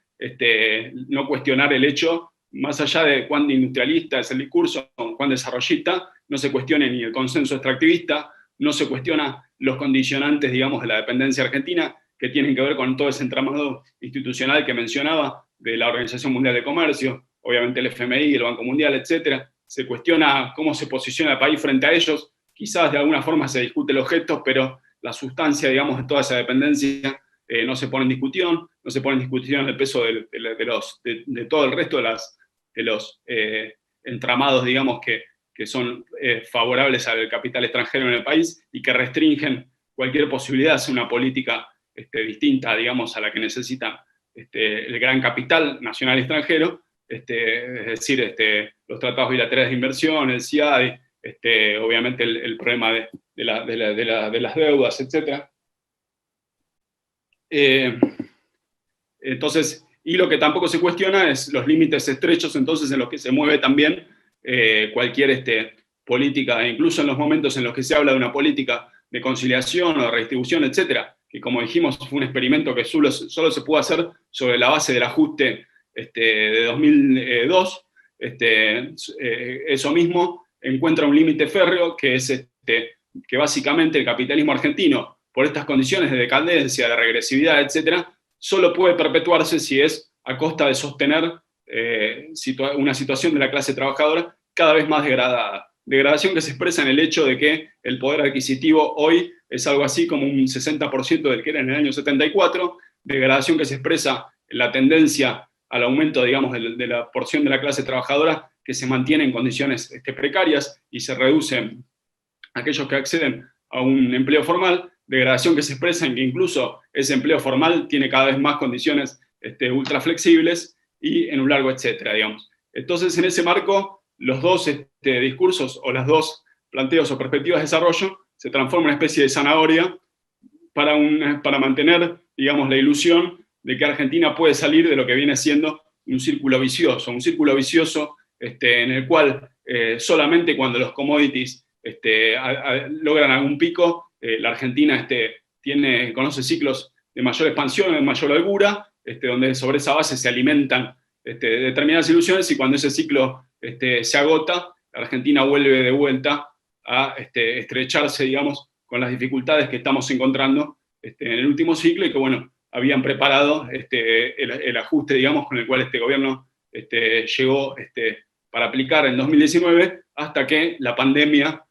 no cuestionar el hecho, más allá de cuán industrialista es el discurso, cuán desarrollista, no se cuestione ni el consenso extractivista, no se cuestiona los condicionantes, digamos, de la dependencia argentina, que tienen que ver con todo ese entramado institucional que mencionaba, de la Organización Mundial de Comercio, obviamente el FMI, el Banco Mundial, etc. Se cuestiona cómo se posiciona el país frente a ellos, quizás de alguna forma se discute los gestos, pero la sustancia, digamos, de toda esa dependencia no se pone en discusión, no se pone en discusión el peso de todo el resto de los entramados, digamos, que son favorables al capital extranjero en el país y que restringen cualquier posibilidad de hacer una política distinta, digamos, a la que necesita el gran capital nacional extranjero, es decir, los tratados bilaterales de inversión, el CIADI, obviamente el problema de las deudas, etc. Entonces, y lo que tampoco se cuestiona es los límites estrechos, entonces, en los que se mueve también cualquier política, incluso en los momentos en los que se habla de una política de conciliación o de redistribución, etcétera, que como dijimos fue un experimento que solo se pudo hacer sobre la base del ajuste de 2002, eso mismo encuentra un límite férreo que es que básicamente el capitalismo argentino, por estas condiciones de decadencia, de regresividad, etcétera, solo puede perpetuarse si es a costa de sostener una situación de la clase trabajadora cada vez más degradada. Degradación que se expresa en el hecho de que el poder adquisitivo hoy es algo así como un 60% del que era en el año 74, degradación que se expresa en la tendencia al aumento, digamos, de la porción de la clase trabajadora que se mantiene en condiciones precarias y se reducen aquellos que acceden a un empleo formal, degradación que se expresa en que incluso ese empleo formal tiene cada vez más condiciones ultra flexibles y en un largo etcétera, digamos. Entonces, en ese marco, los dos discursos o las dos planteos o perspectivas de desarrollo se transforman en una especie de zanahoria para mantener, digamos, la ilusión de que Argentina puede salir de lo que viene siendo un círculo vicioso en el cual solamente cuando los commodities logran algún pico, la Argentina conoce ciclos de mayor expansión, de mayor holgura, donde sobre esa base se alimentan determinadas ilusiones, y cuando ese ciclo se agota, la Argentina vuelve de vuelta a estrecharse, digamos, con las dificultades que estamos encontrando en el último ciclo y que, bueno, habían preparado el ajuste, digamos, con el cual este gobierno llegó para aplicar en 2019, hasta que la pandemia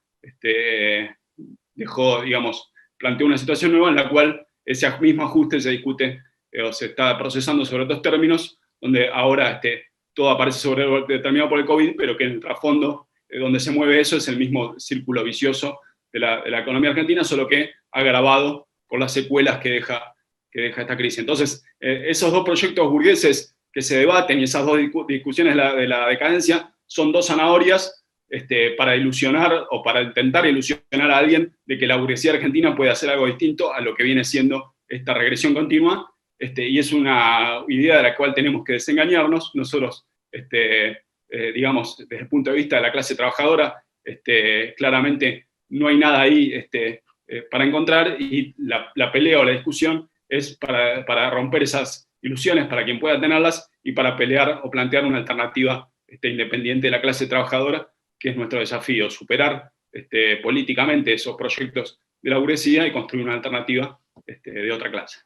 planteó una situación nueva en la cual ese mismo ajuste se discute o se está procesando sobre otros términos, donde ahora todo aparece determinado por el COVID, pero que en el trasfondo donde se mueve eso es el mismo círculo vicioso de la economía argentina, solo que agravado por las secuelas que deja esta crisis. Entonces, esos dos proyectos burgueses que se debaten y esas dos discusiones de la decadencia son dos zanahorias para ilusionar o para intentar ilusionar a alguien de que la burguesía argentina puede hacer algo distinto a lo que viene siendo esta regresión continua, y es una idea de la cual tenemos que desengañarnos. Nosotros, digamos, desde el punto de vista de la clase trabajadora, claramente no hay nada ahí para encontrar, y la pelea o la discusión es para romper esas ilusiones, para quien pueda tenerlas, y para pelear o plantear una alternativa independiente de la clase trabajadora, que es nuestro desafío, superar políticamente esos proyectos de la burguesía y construir una alternativa de otra clase.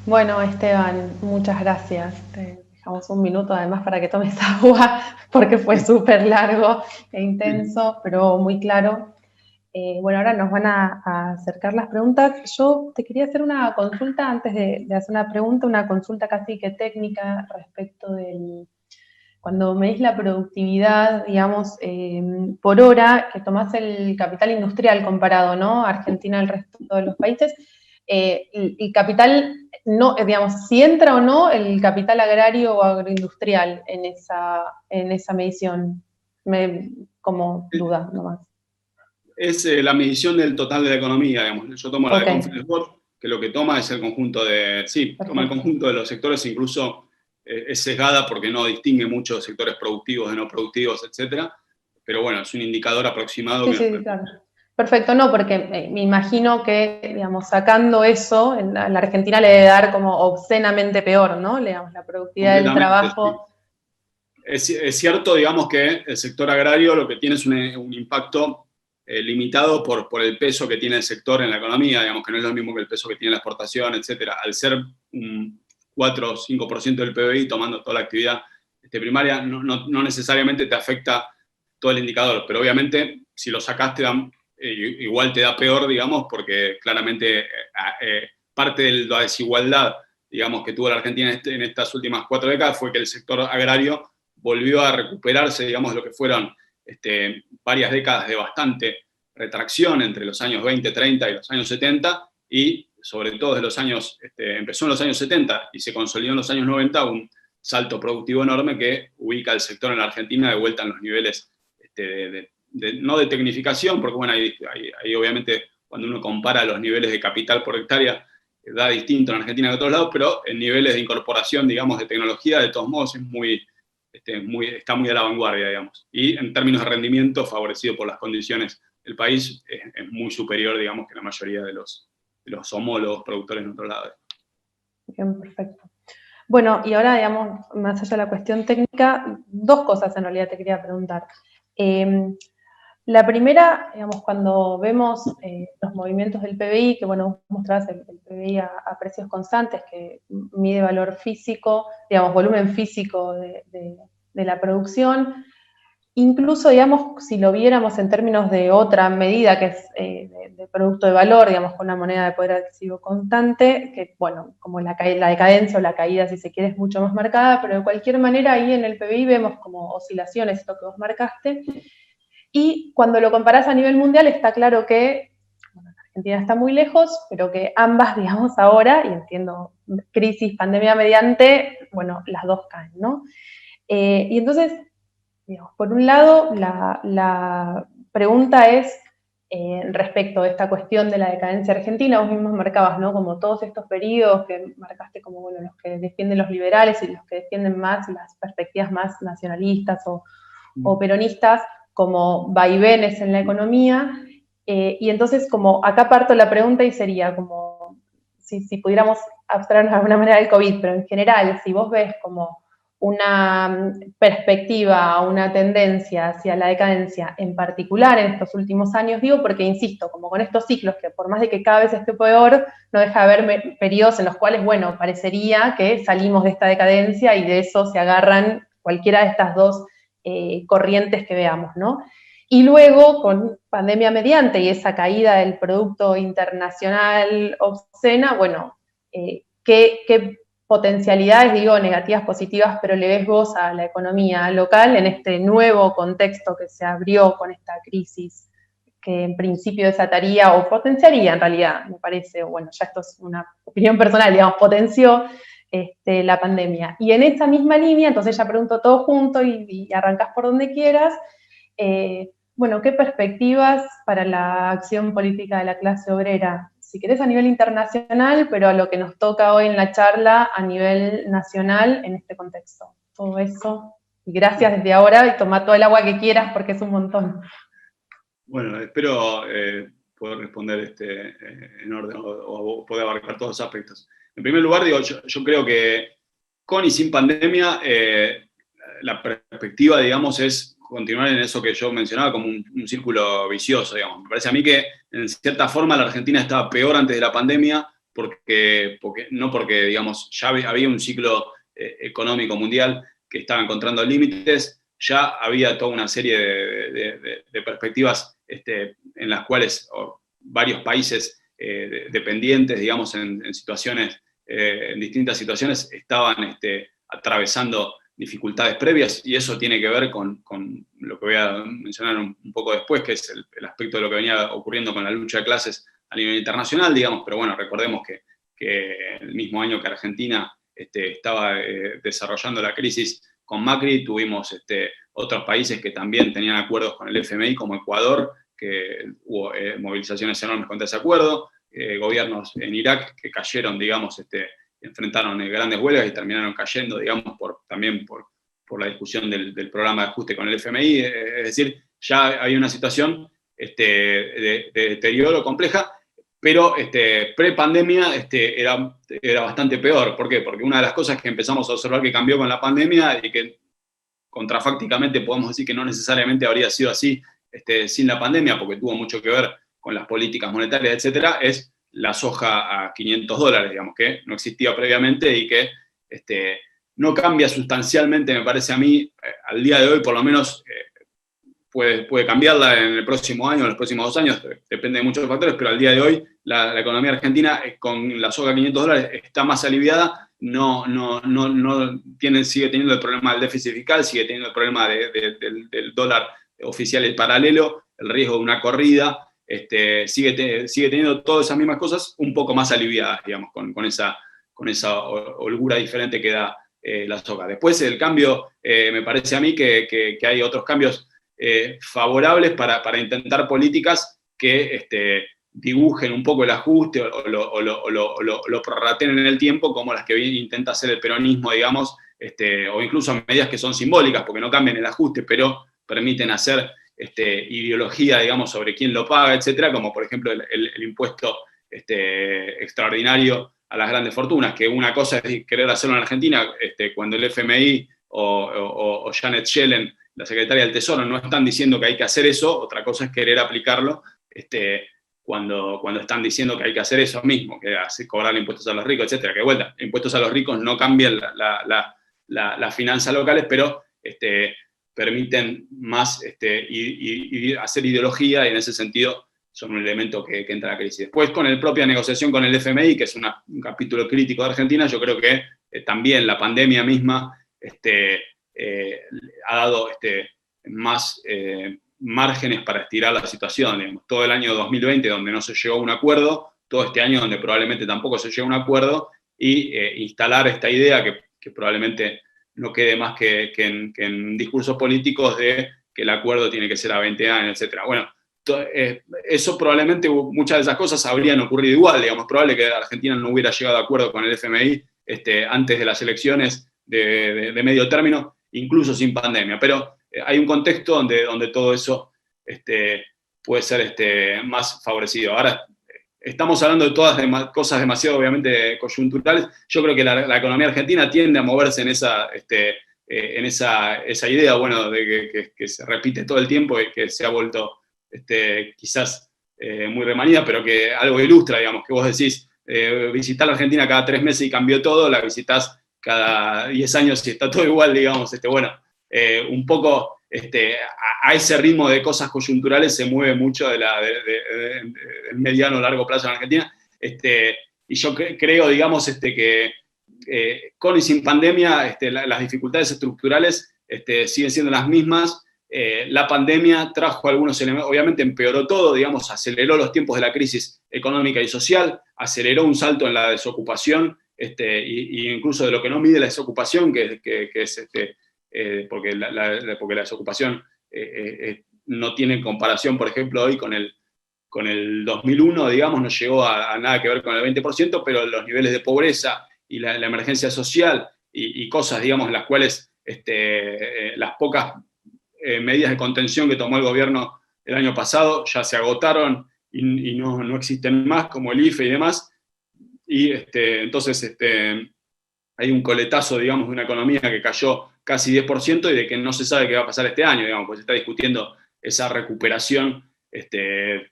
Bueno, Esteban, muchas gracias. Te dejamos un minuto además para que tomes agua, porque fue súper largo e intenso, pero muy claro. Bueno, ahora nos van a acercar las preguntas. Yo te quería hacer una consulta antes de hacer una pregunta, una consulta casi que técnica respecto cuando medís la productividad, digamos, por hora, que tomás el capital industrial comparado, ¿no? Argentina al resto de los países, el capital, no, digamos, si entra o no el capital agrario o agroindustrial en esa medición, como duda nomás. Es la medición del total de la economía, digamos. Yo tomo la de Conference Board, que lo que toma es el conjunto toma el conjunto de los sectores, incluso es sesgada porque no distingue mucho sectores productivos de no productivos, etcétera. Pero bueno, es un indicador aproximado. Sí, claro. Perfecto, no, porque me imagino que, digamos, sacando eso, a la Argentina le debe dar como obscenamente peor, ¿no? Digamos, la productividad del trabajo. Sí. Es cierto, digamos, que el sector agrario lo que tiene es un impacto limitado por el peso que tiene el sector en la economía, digamos que no es lo mismo que el peso que tiene la exportación, etcétera. Al ser un 4 o 5% del PBI, tomando toda la actividad primaria, no necesariamente te afecta todo el indicador, pero obviamente si lo sacaste igual te da peor, digamos, porque claramente parte de la desigualdad, digamos, que tuvo la Argentina en estas últimas 4 décadas fue que el sector agrario volvió a recuperarse, digamos, lo que fueron varias décadas de bastante retracción entre los años 20, 30 y los años 70, y sobre todo desde los años, empezó en los años 70 y se consolidó en los años 90 un salto productivo enorme que ubica al sector en la Argentina de vuelta en los niveles no de tecnificación, porque bueno, ahí obviamente cuando uno compara los niveles de capital por hectárea, da distinto en Argentina que en otros lados, pero en niveles de incorporación, digamos, de tecnología, de todos modos, está muy a la vanguardia, digamos. Y en términos de rendimiento, favorecido por las condiciones del país, es muy superior, digamos, que la mayoría de los homólogos productores en otros lados. Bien, perfecto. Bueno, y ahora, digamos, más allá de la cuestión técnica, 2 cosas en realidad te quería preguntar. La primera, digamos, cuando vemos los movimientos del PBI, que bueno, vos mostrás el PBI a precios constantes, que mide valor físico, digamos, volumen físico de la producción, incluso, digamos, si lo viéramos en términos de otra medida, que es de producto de valor, digamos, con una moneda de poder adquisitivo constante, que, bueno, como la decadencia o la caída, si se quiere, es mucho más marcada, pero de cualquier manera ahí en el PBI vemos como oscilaciones, esto que vos marcaste, y cuando lo comparás a nivel mundial está claro que, bueno, Argentina está muy lejos, pero que ambas, digamos, ahora, y entiendo, crisis, pandemia mediante, bueno, las dos caen, ¿no? Y entonces, digamos, por un lado, la pregunta es respecto de esta cuestión de la decadencia argentina, vos mismos marcabas, ¿no? Como todos estos periodos que marcaste como, bueno, los que defienden los liberales y los que defienden más las perspectivas más nacionalistas o peronistas, como vaivenes en la economía, y entonces como acá parto la pregunta y sería como, si pudiéramos abstraernos de alguna manera del COVID, pero en general, si vos ves como una perspectiva, una tendencia hacia la decadencia, en particular en estos últimos años, digo porque, insisto, como con estos ciclos, que por más de que cada vez esté peor, no deja de haber periodos en los cuales, bueno, parecería que salimos de esta decadencia y de eso se agarran cualquiera de estas dos corrientes que veamos, ¿no? Y luego, con pandemia mediante y esa caída del Producto Internacional obscena, bueno, ¿qué potencialidades, digo, negativas, positivas, pero le ves vos a la economía local en este nuevo contexto que se abrió con esta crisis que en principio desataría o potenciaría en realidad, me parece, bueno, ya esto es una opinión personal, digamos, potenció la pandemia. Y en esta misma línea, entonces ya pregunto todo junto y arrancás por donde quieras, bueno, ¿qué perspectivas para la acción política de la clase obrera? Si querés a nivel internacional, pero a lo que nos toca hoy en la charla a nivel nacional en este contexto. Todo eso. Y gracias desde ahora y toma todo el agua que quieras porque es un montón. Bueno, espero poder responder en orden o poder abarcar todos los aspectos. En primer lugar, digo, yo creo que con y sin pandemia, la perspectiva, digamos, es continuar en eso que yo mencionaba como un círculo vicioso, digamos. Me parece a mí que, en cierta forma, la Argentina estaba peor antes de la pandemia, no porque, digamos, ya había un ciclo económico mundial que estaba encontrando límites, ya había toda una serie de perspectivas en las cuales varios países dependientes, digamos, en situaciones, en distintas situaciones, estaban atravesando dificultades previas, y eso tiene que ver con lo que voy a mencionar un poco después, que es el aspecto de lo que venía ocurriendo con la lucha de clases a nivel internacional, digamos, pero bueno, recordemos que el mismo año que Argentina estaba desarrollando la crisis con Macri, tuvimos otros países que también tenían acuerdos con el FMI, como Ecuador, que hubo movilizaciones enormes contra ese acuerdo, gobiernos en Irak que cayeron, digamos, enfrentaron grandes huelgas y terminaron cayendo, digamos, también por la discusión del programa de ajuste con el FMI, es decir, ya hay una situación de deterioro compleja, pero pre-pandemia era bastante peor. ¿Por qué? Porque una de las cosas que empezamos a observar que cambió con la pandemia y que contrafácticamente podemos decir que no necesariamente habría sido así sin la pandemia, porque tuvo mucho que ver con las políticas monetarias, etcétera, es la soja a $500, digamos, que no existía previamente y que no cambia sustancialmente, me parece a mí, al día de hoy por lo menos. Puede cambiarla en el próximo año, en los próximos 2 años, depende de muchos factores, pero al día de hoy la economía argentina con la soja a $500 está más aliviada, no sigue teniendo el problema del déficit fiscal, sigue teniendo el problema del dólar oficial y paralelo, el riesgo de una corrida, sigue teniendo todas esas mismas cosas un poco más aliviadas, digamos, con esa holgura diferente que da la soja. Después el cambio, me parece a mí que hay otros cambios favorables para intentar políticas que dibujen un poco el ajuste o lo prorrateen en el tiempo, como las que intenta hacer el peronismo, digamos, o incluso medidas que son simbólicas, porque no cambian el ajuste, pero permiten hacer ideología, digamos, sobre quién lo paga, etcétera, como por ejemplo el impuesto extraordinario a las grandes fortunas, que una cosa es querer hacerlo en Argentina, cuando el FMI o Janet Yellen, la secretaria del Tesoro, no están diciendo que hay que hacer eso, otra cosa es querer aplicarlo cuando están diciendo que hay que hacer eso mismo, que cobrar impuestos a los ricos, etcétera. Que de vuelta, impuestos a los ricos no cambian las finanzas locales, pero permiten más y hacer ideología, y en ese sentido son un elemento que entra a la crisis. Después, con la propia negociación con el FMI, que es un capítulo crítico de Argentina, yo creo que también la pandemia misma ha dado más márgenes para estirar la situación. Digamos. Todo el año 2020, donde no se llegó a un acuerdo, todo este año donde probablemente tampoco se llegó a un acuerdo, y instalar esta idea que probablemente no quede más que en discursos políticos de que el acuerdo tiene que ser a 20 años, etc. Bueno, eso probablemente, muchas de esas cosas habrían ocurrido igual, digamos, probable que Argentina no hubiera llegado a acuerdo con el FMI antes de las elecciones de medio término, incluso sin pandemia, pero hay un contexto donde todo eso puede ser más favorecido. Ahora, estamos hablando de todas cosas demasiado, obviamente, coyunturales. Yo creo que la economía argentina tiende a moverse en esa idea, bueno, de que se repite todo el tiempo y que se ha vuelto quizás muy remanida, pero que algo ilustra, digamos, que vos decís, visitar la Argentina cada 3 meses y cambió todo, la visitás cada 10 años y está todo igual, digamos, bueno, un poco a ese ritmo de cosas coyunturales se mueve mucho del mediano o largo plazo en Argentina, y yo creo, digamos, que con y sin pandemia las dificultades estructurales siguen siendo las mismas. La pandemia trajo algunos elementos, obviamente empeoró todo, digamos, aceleró los tiempos de la crisis económica y social, aceleró un salto en la desocupación, y incluso de lo que no mide la desocupación, que es porque la desocupación no tiene comparación, por ejemplo, hoy con el 2001, digamos, no llegó a nada que ver con el 20%, pero los niveles de pobreza y la emergencia social y cosas, digamos, en las cuales las pocas medidas de contención que tomó el gobierno el año pasado ya se agotaron y no existen más, como el IFE y demás. Y entonces hay un coletazo, digamos, de una economía que cayó casi 10% y de que no se sabe qué va a pasar este año, digamos, pues se está discutiendo esa recuperación que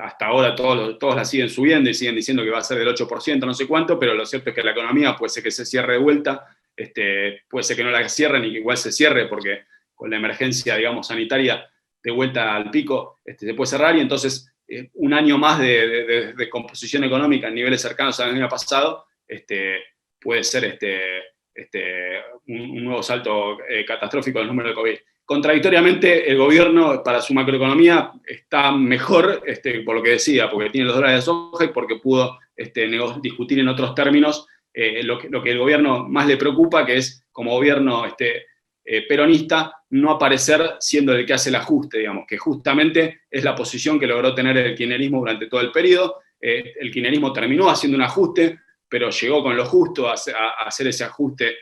hasta ahora todos la siguen subiendo y siguen diciendo que va a ser del 8%, no sé cuánto, pero lo cierto es que la economía puede ser que se cierre de vuelta, puede ser que no la cierren y que igual se cierre porque con la emergencia, digamos, sanitaria de vuelta al pico se puede cerrar, y entonces un año más de composición económica en niveles cercanos al año pasado puede ser un nuevo salto catastrófico del número de COVID. Contradictoriamente, el gobierno, para su macroeconomía, está mejor, por lo que decía, porque tiene los dólares de soja y porque pudo discutir en otros términos lo que el gobierno más le preocupa, que es, como gobierno peronista, no aparecer siendo el que hace el ajuste, digamos, que justamente es la posición que logró tener el kirchnerismo durante todo el periodo. El kirchnerismo terminó haciendo un ajuste, pero llegó con lo justo a hacer ese ajuste,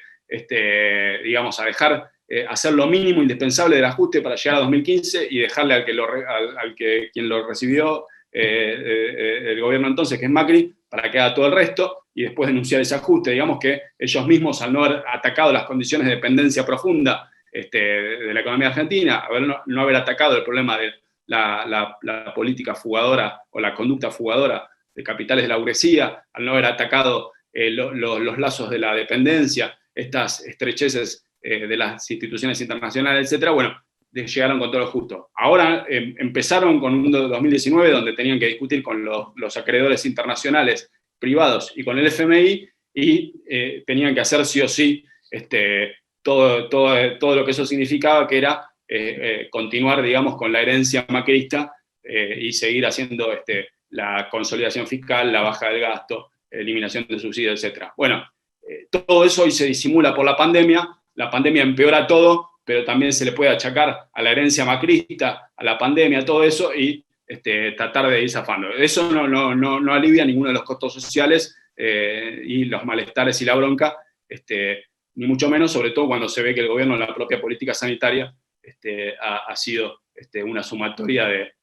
digamos, a dejar hacer lo mínimo indispensable del ajuste para llegar a 2015 y dejarle al que quien lo recibió el gobierno entonces, que es Macri, para que haga todo el resto y después denunciar ese ajuste. Digamos que ellos mismos, al no haber atacado las condiciones de dependencia profunda de la economía argentina, no haber atacado el problema la política fugadora o la conducta fugadora de capitales de la burguesía, al no haber atacado los lazos de la dependencia, estas estrecheces de las instituciones internacionales, etcétera, bueno, llegaron con todo lo justo. Ahora empezaron con un 2019 donde tenían que discutir con los acreedores internacionales privados y con el FMI, y tenían que hacer sí o sí todo lo que eso significaba, que era continuar, digamos, con la herencia macrista y seguir haciendo la consolidación fiscal, la baja del gasto, eliminación de subsidios, etc. Bueno, todo eso hoy se disimula por la pandemia empeora todo, pero también se le puede achacar a la herencia macrista, a la pandemia, todo eso, y tratar de ir zafando. Eso no alivia ninguno de los costos sociales y los malestares y la bronca, ni mucho menos, sobre todo cuando se ve que el gobierno en la propia política sanitaria ha sido una sumatoria de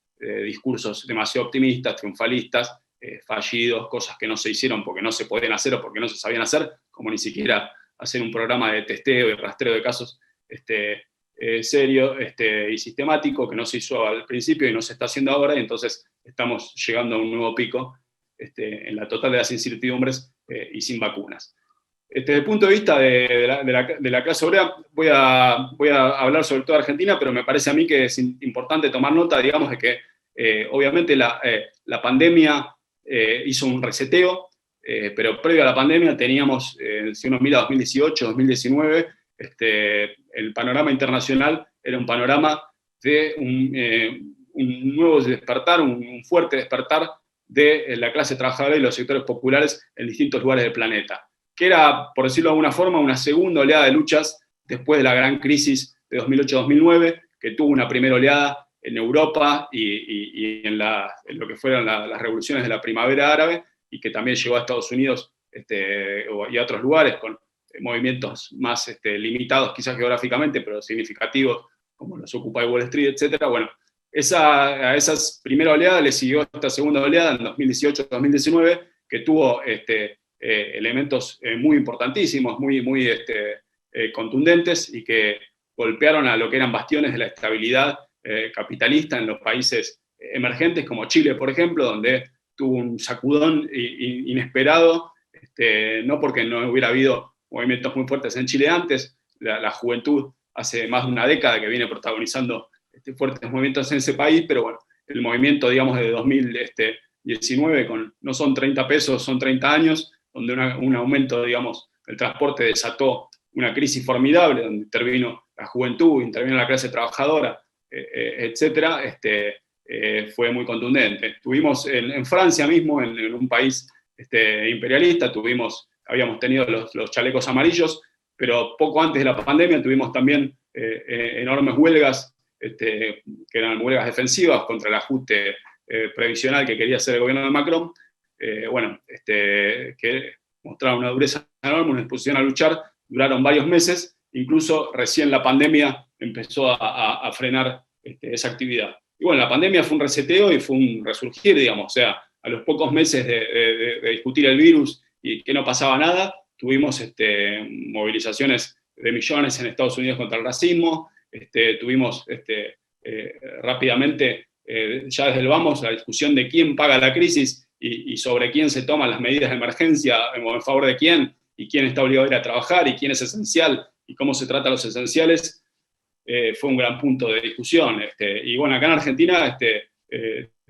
discursos demasiado optimistas, triunfalistas, fallidos, cosas que no se hicieron porque no se podían hacer o porque no se sabían hacer, como ni siquiera hacer un programa de testeo y rastreo de casos serio y sistemático, que no se hizo al principio y no se está haciendo ahora, y entonces estamos llegando a un nuevo pico en la total de las incertidumbres y sin vacunas. Desde el punto de vista de la clase obrera, voy a hablar sobre todo de Argentina, pero me parece a mí que es importante tomar nota, digamos, de que obviamente la pandemia hizo un reseteo, pero previo a la pandemia teníamos, si uno mira 2018, 2019, el panorama internacional era un panorama de un nuevo despertar, un fuerte despertar de la clase trabajadora y los sectores populares en distintos lugares del planeta, que era, por decirlo de alguna forma, una segunda oleada de luchas después de la gran crisis de 2008-2009, que tuvo una primera oleada en Europa y en lo que fueron las revoluciones de la primavera árabe, y que también llegó a Estados Unidos y a otros lugares con movimientos más limitados quizás geográficamente, pero significativos, como los Occupy Wall Street, etc. Bueno, a esas primera oleada le siguió esta segunda oleada en 2018-2019, que tuvo elementos muy importantísimos, muy contundentes, y que golpearon a lo que eran bastiones de la estabilidad capitalista en los países emergentes, como Chile, por ejemplo, donde tuvo un sacudón inesperado, no porque no hubiera habido movimientos muy fuertes en Chile antes, la juventud hace más de una década que viene protagonizando fuertes movimientos en ese país, pero bueno, el movimiento, digamos, de 2019, no son 30 pesos, son 30 años, donde un aumento, digamos, del transporte desató una crisis formidable, donde intervino la juventud, intervino la clase trabajadora, etcétera, fue muy contundente. Tuvimos en Francia mismo, en un país imperialista, habíamos tenido los chalecos amarillos, pero poco antes de la pandemia tuvimos también enormes huelgas, que eran huelgas defensivas contra el ajuste previsional que quería hacer el gobierno de Macron, que mostraron una dureza enorme, una disposición a luchar, duraron varios meses, incluso recién la pandemia empezó a frenar esa actividad. Y bueno, la pandemia fue un reseteo y fue un resurgir, digamos, o sea, a los pocos meses de discutir el virus y que no pasaba nada, tuvimos movilizaciones de millones en Estados Unidos contra el racismo, tuvimos rápidamente, ya desde el vamos, la discusión de quién paga la crisis y sobre quién se toman las medidas de emergencia, en favor de quién, y quién está obligado a ir a trabajar, y quién es esencial, y cómo se trata a los esenciales. Fue un gran punto de discusión. Y bueno, acá en Argentina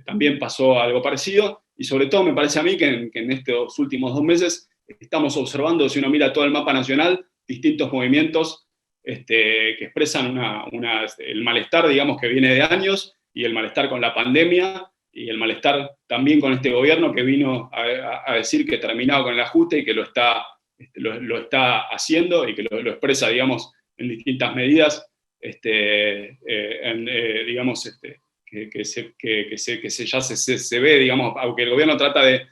también pasó algo parecido, y sobre todo me parece a mí que en estos últimos 2 meses estamos observando, si uno mira todo el mapa nacional, distintos movimientos que expresan el malestar, digamos, que viene de años, y el malestar con la pandemia, y el malestar también con este gobierno que vino a decir que terminaba con el ajuste y que lo está haciendo, y que lo expresa, digamos, en distintas medidas, digamos, que ya se ve, digamos, aunque el gobierno trata de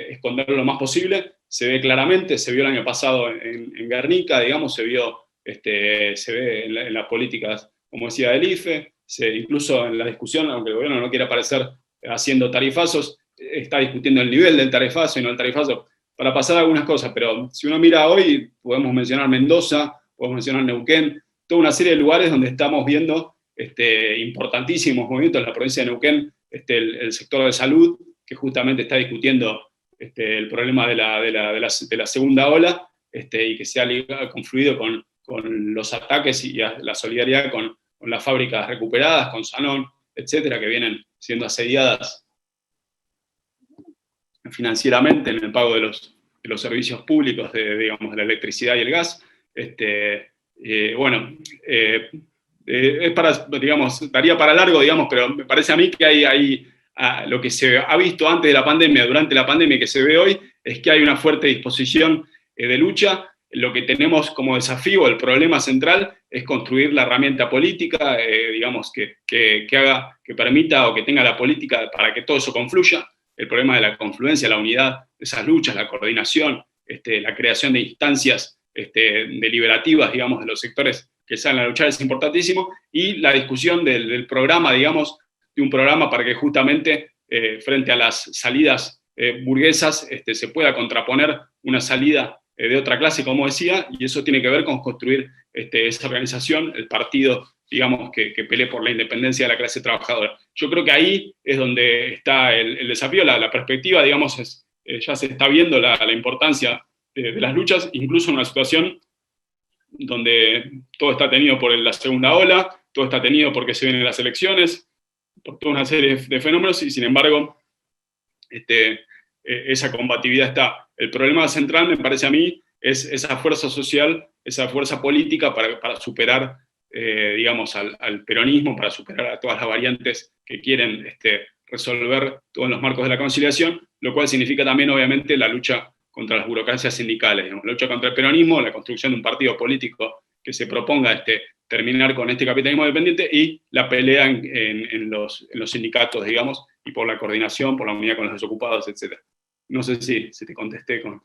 esconderlo lo más posible, se ve claramente, se vio el año pasado en Guernica, digamos, se ve en las políticas, como decía, del IFE, incluso en la discusión, aunque el gobierno no quiera aparecer haciendo tarifazos, está discutiendo el nivel del tarifazo y no el tarifazo, para pasar algunas cosas, pero si uno mira hoy, podemos mencionar Mendoza, podemos mencionar Neuquén, toda una serie de lugares donde estamos viendo importantísimos movimientos en la provincia de Neuquén, el sector de salud, que justamente está discutiendo el problema de la segunda ola, y que se ha confluido con los ataques y la solidaridad con las fábricas recuperadas, con Sanón, etcétera, que vienen siendo asediadas financieramente en el pago de los servicios públicos, de la electricidad y el gas. Es para, daría para largo, pero me parece a mí que hay lo que se ha visto antes de la pandemia, durante la pandemia, que se ve hoy, es que hay una fuerte disposición de lucha. Lo que tenemos como desafío, el problema central, es construir la herramienta política, que permita o que tenga la política para que todo eso confluya. El problema de la confluencia, la unidad de esas luchas, la coordinación, la creación de instancias deliberativas, de los sectores que salen a luchar es importantísimo, y la discusión del programa, de un programa para que justamente frente a las salidas burguesas se pueda contraponer una salida de otra clase, como decía, y eso tiene que ver con construir esa organización, el partido, que pelee por la independencia de la clase trabajadora. Yo creo que ahí es donde está el desafío, la perspectiva, ya se está viendo la importancia de las luchas, incluso en una situación donde todo está tenido por la segunda ola, todo está tenido porque se vienen las elecciones, por toda una serie de fenómenos, y sin embargo, esa combatividad está. El problema central, me parece a mí, es esa fuerza social, esa fuerza política para superar, al peronismo, para superar a todas las variantes que quieren resolver todo en los marcos de la conciliación, lo cual significa también, obviamente, la lucha contra las burocracias sindicales, la lucha contra el peronismo, la construcción de un partido político que se proponga terminar con este capitalismo dependiente, y la pelea en los sindicatos, y por la coordinación, por la unidad con los desocupados, etc. No sé si te contesté con...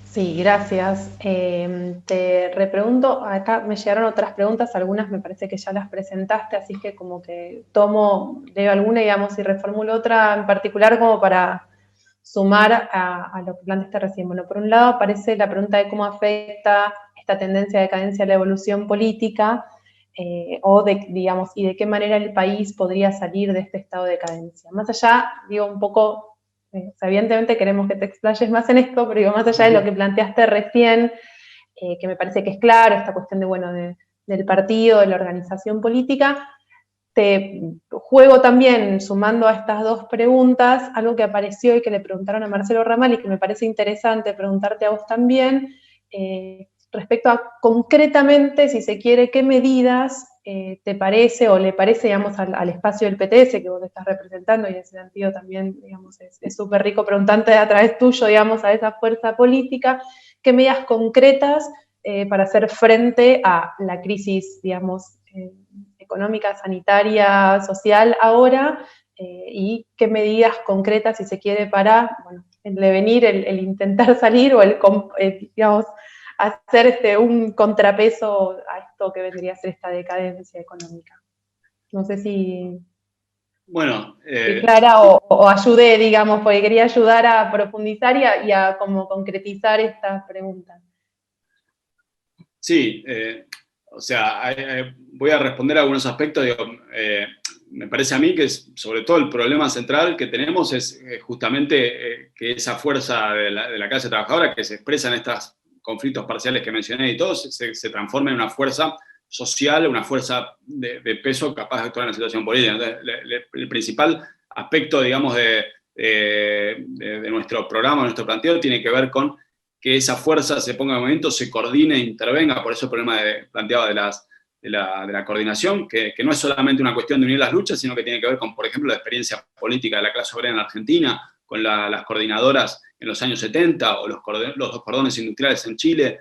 Sí, gracias. Te repregunto, acá me llegaron otras preguntas, algunas me parece que ya las presentaste, así que como que leo alguna, y reformulo otra en particular como para sumar a lo que planteaste recién. Bueno, por un lado aparece la pregunta de cómo afecta esta tendencia de decadencia a la evolución política, y de qué manera el país podría salir de este estado de decadencia. Más allá, un poco... evidentemente queremos que te explayes más en esto, pero más allá de lo que planteaste recién, que me parece que es claro, esta cuestión del partido, de la organización política, te juego también, sumando a estas dos preguntas, algo que apareció y que le preguntaron a Marcelo Ramal y que me parece interesante preguntarte a vos también, respecto a concretamente, si se quiere, qué medidas te parece o le parece, al espacio del PTS que vos estás representando, y en ese sentido también, es súper rico preguntarte a través tuyo, a esa fuerza política, qué medidas concretas para hacer frente a la crisis, económica, sanitaria, social ahora, y qué medidas concretas, si se quiere, para, el devenir, el intentar salir, o hacer un contrapeso a esto que vendría a ser esta decadencia económica. No sé si clara o ayudé, porque quería ayudar a profundizar y a como concretizar estas preguntas. Sí, voy a responder a algunos aspectos. Me parece a mí que sobre todo el problema central que tenemos es justamente que esa fuerza de la clase trabajadora que se expresa en estos conflictos parciales que mencioné y todos, se transforma en una fuerza social, una fuerza de peso capaz de actuar en la situación política. Entonces, el principal aspecto, de nuestro programa, nuestro planteo, tiene que ver con que esa fuerza se ponga en movimiento, se coordine, intervenga. Por eso el problema planteado de la coordinación, que no es solamente una cuestión de unir las luchas, sino que tiene que ver con, por ejemplo, la experiencia política de la clase obrera en Argentina, con las coordinadoras en los años 70, o los dos cordones industriales en Chile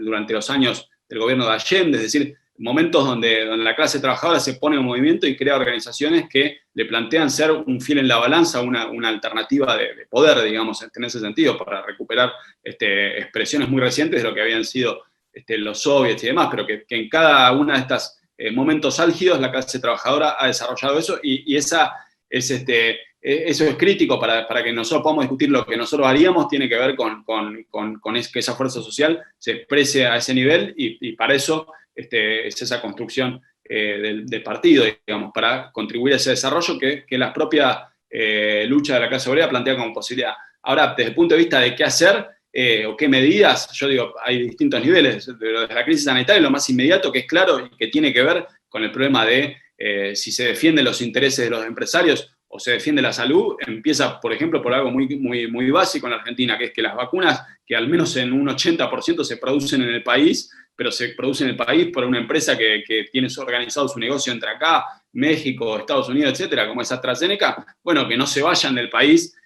durante los años del gobierno de Allende, es decir, momentos donde la clase trabajadora se pone en movimiento y crea organizaciones que le plantean ser un fiel en la balanza, una alternativa de poder, en ese sentido, para recuperar expresiones muy recientes de lo que habían sido los soviets y demás, pero que en cada uno de estos momentos álgidos la clase trabajadora ha desarrollado eso, y eso es crítico para que nosotros podamos discutir lo que nosotros haríamos. Tiene que ver con que esa fuerza social se exprese a ese nivel, y para eso es esa construcción del partido, digamos, para contribuir a ese desarrollo que la propia lucha de la clase obrera plantea como posibilidad. Ahora, desde el punto de vista de qué hacer o qué medidas, yo digo, hay distintos niveles. Desde la crisis sanitaria, lo más inmediato que es claro y que tiene que ver con el problema de si se defienden los intereses de los empresarios o se defiende la salud, empieza, por ejemplo, por algo muy básico en la Argentina, que es que las vacunas, que al menos en un 80% se producen en el país, pero se producen en el país por una empresa que tiene organizado su negocio entre acá, México, Estados Unidos, etcétera, como es AstraZeneca, bueno, que no se vayan del país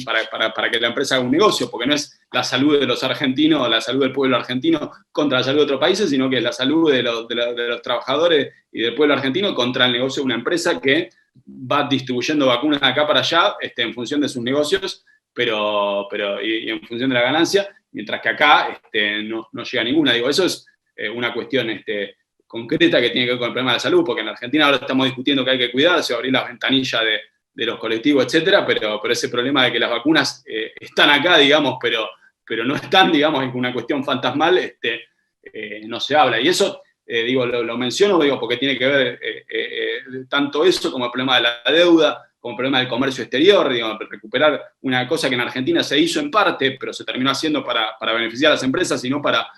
para que la empresa haga un negocio, porque no es la salud de los argentinos, la salud del pueblo argentino contra la salud de otros países, sino que es la salud de los trabajadores y del pueblo argentino contra el negocio de una empresa que va distribuyendo vacunas de acá para allá en función de sus negocios, y en función de la ganancia, mientras que acá no llega ninguna. Digo, eso es una cuestión concreta que tiene que ver con el problema de la salud, porque en Argentina ahora estamos discutiendo que hay que cuidarse, abrir las ventanillas de los colectivos, etcétera, pero ese problema de que las vacunas están acá, digamos, pero no están, digamos, es una cuestión fantasmal, no se habla. Y eso, lo menciono, porque tiene que ver tanto eso como el problema de la deuda, como el problema del comercio exterior, recuperar una cosa que en Argentina se hizo en parte, pero se terminó haciendo para beneficiar a las empresas y no para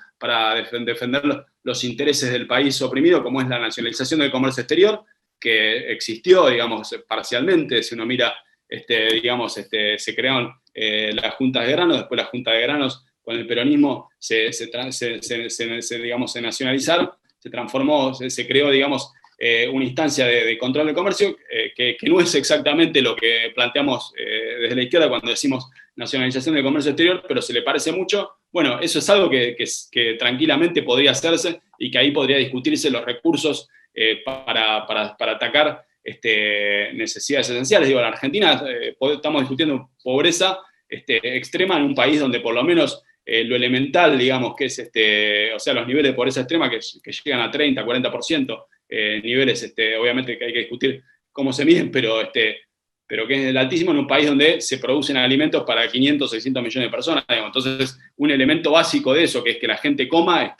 defender los intereses del país oprimido, como es la nacionalización del comercio exterior, que existió, digamos, parcialmente. Si uno mira, se crearon las juntas de granos, después las juntas de granos con el peronismo se nacionalizaron, se transformó, se creó, digamos, una instancia de control del comercio que no es exactamente lo que planteamos desde la izquierda cuando decimos nacionalización del comercio exterior, pero se le parece mucho. Bueno, eso es algo que tranquilamente podría hacerse y que ahí podría discutirse los recursos para atacar necesidades esenciales. En Argentina estamos discutiendo pobreza extrema en un país donde por lo menos lo elemental, digamos, que es los niveles de pobreza extrema que llegan a 30, 40%, niveles, obviamente que hay que discutir cómo se miden, pero que es el altísimo en un país donde se producen alimentos para 500, 600 millones de personas. Entonces, un elemento básico de eso, que es que la gente coma,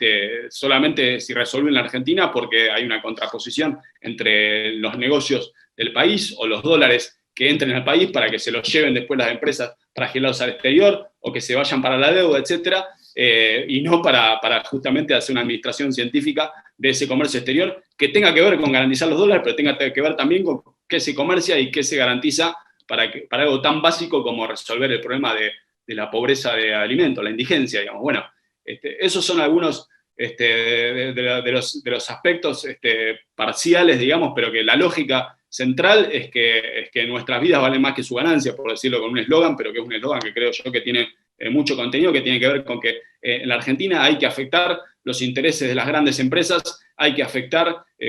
solamente se resuelve en la Argentina porque hay una contraposición entre los negocios del país o los dólares que entren al país para que se los lleven después las empresas trasladárselos al exterior o que se vayan para la deuda, etcétera, y no para justamente hacer una administración científica de ese comercio exterior que tenga que ver con garantizar los dólares, pero tenga que ver también con qué se comercia y qué se garantiza para algo tan básico como resolver el problema de la pobreza de alimentos, la indigencia, digamos. Bueno, esos son algunos de los aspectos parciales, digamos, pero que la lógica central es que nuestras vidas valen más que su ganancia, por decirlo con un eslogan, pero que es un eslogan que creo yo que tiene mucho contenido, que tiene que ver con que en la Argentina hay que afectar los intereses de las grandes empresas, hay que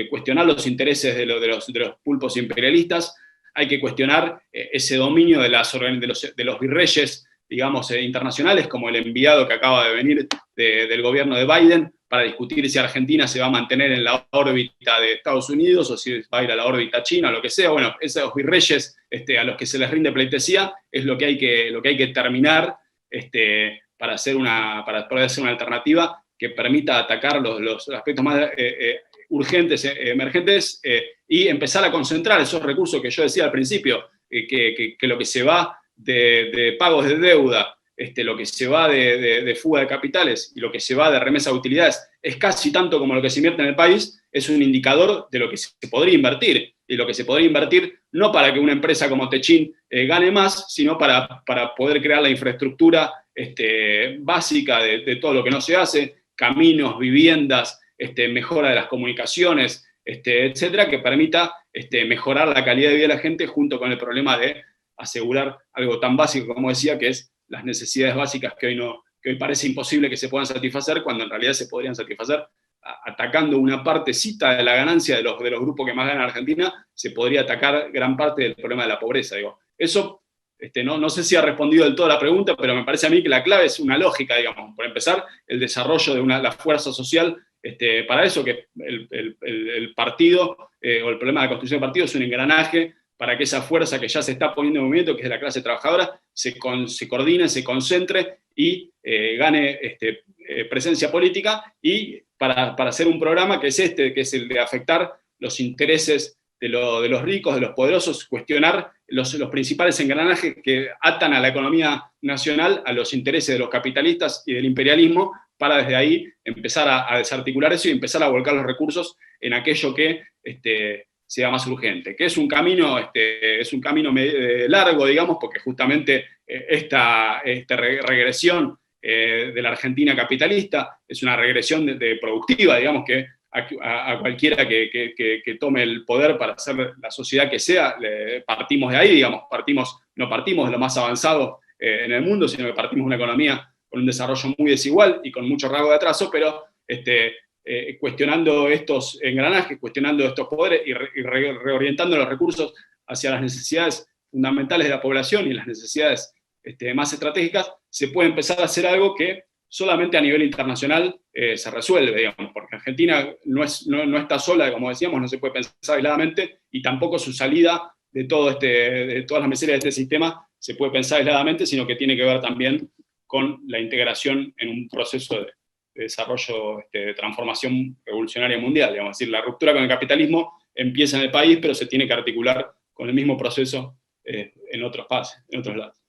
cuestionar los intereses de los pulpos imperialistas, hay que cuestionar ese dominio de los virreyes, digamos, internacionales, como el enviado que acaba de venir del gobierno de Biden, para discutir si Argentina se va a mantener en la órbita de Estados Unidos o si va a ir a la órbita china o lo que sea. Bueno, esos virreyes a los que se les rinde pleitesía es lo que hay que terminar para poder hacer una alternativa que permita atacar los aspectos más urgentes, emergentes, y empezar a concentrar esos recursos que yo decía al principio, que lo que se va de pagos de deuda, lo que se va de fuga de capitales y lo que se va de remesa de utilidades es casi tanto como lo que se invierte en el país, es un indicador de lo que se podría invertir. Y lo que se podría invertir no para que una empresa como Techin gane más, sino para poder crear la infraestructura básica de todo lo que no se hace, caminos, viviendas, mejora de las comunicaciones, etcétera, que permita mejorar la calidad de vida de la gente junto con el problema de asegurar algo tan básico como decía, que es las necesidades básicas que hoy parece imposible que se puedan satisfacer, cuando en realidad se podrían satisfacer atacando una partecita de la ganancia de los grupos que más ganan en Argentina. Se podría atacar gran parte del problema de la pobreza. Eso no sé si ha respondido del todo a la pregunta, pero me parece a mí que la clave es una lógica, digamos, por empezar, el desarrollo de la fuerza social, para eso que el partido, o el problema de la construcción del partido es un engranaje para que esa fuerza que ya se está poniendo en movimiento, que es de la clase trabajadora, se coordine, se concentre y gane presencia política y para hacer un programa que es que es el de afectar los intereses de los ricos, de los poderosos, cuestionar los principales engranajes que atan a la economía nacional a los intereses de los capitalistas y del imperialismo, para desde ahí empezar a desarticular eso y empezar a volcar los recursos en aquello que sea más urgente, que es un camino largo, digamos, porque justamente esta regresión de la Argentina capitalista es una regresión productiva, digamos, que a cualquiera que tome el poder para hacer la sociedad que sea, partimos de ahí, digamos, no partimos de lo más avanzado en el mundo, sino que partimos de una economía con un desarrollo muy desigual y con mucho rasgo de atraso, pero cuestionando estos engranajes, cuestionando estos poderes y reorientando los recursos hacia las necesidades fundamentales de la población y las necesidades más estratégicas, se puede empezar a hacer algo que solamente a nivel internacional se resuelve, digamos, porque Argentina no está sola, como decíamos, no se puede pensar aisladamente, y tampoco su salida de todas las miserias de este sistema se puede pensar aisladamente, sino que tiene que ver también con la integración en un proceso de desarrollo, de transformación revolucionaria mundial, digamos. Es decir, la ruptura con el capitalismo empieza en el país, pero se tiene que articular con el mismo proceso en otros lados.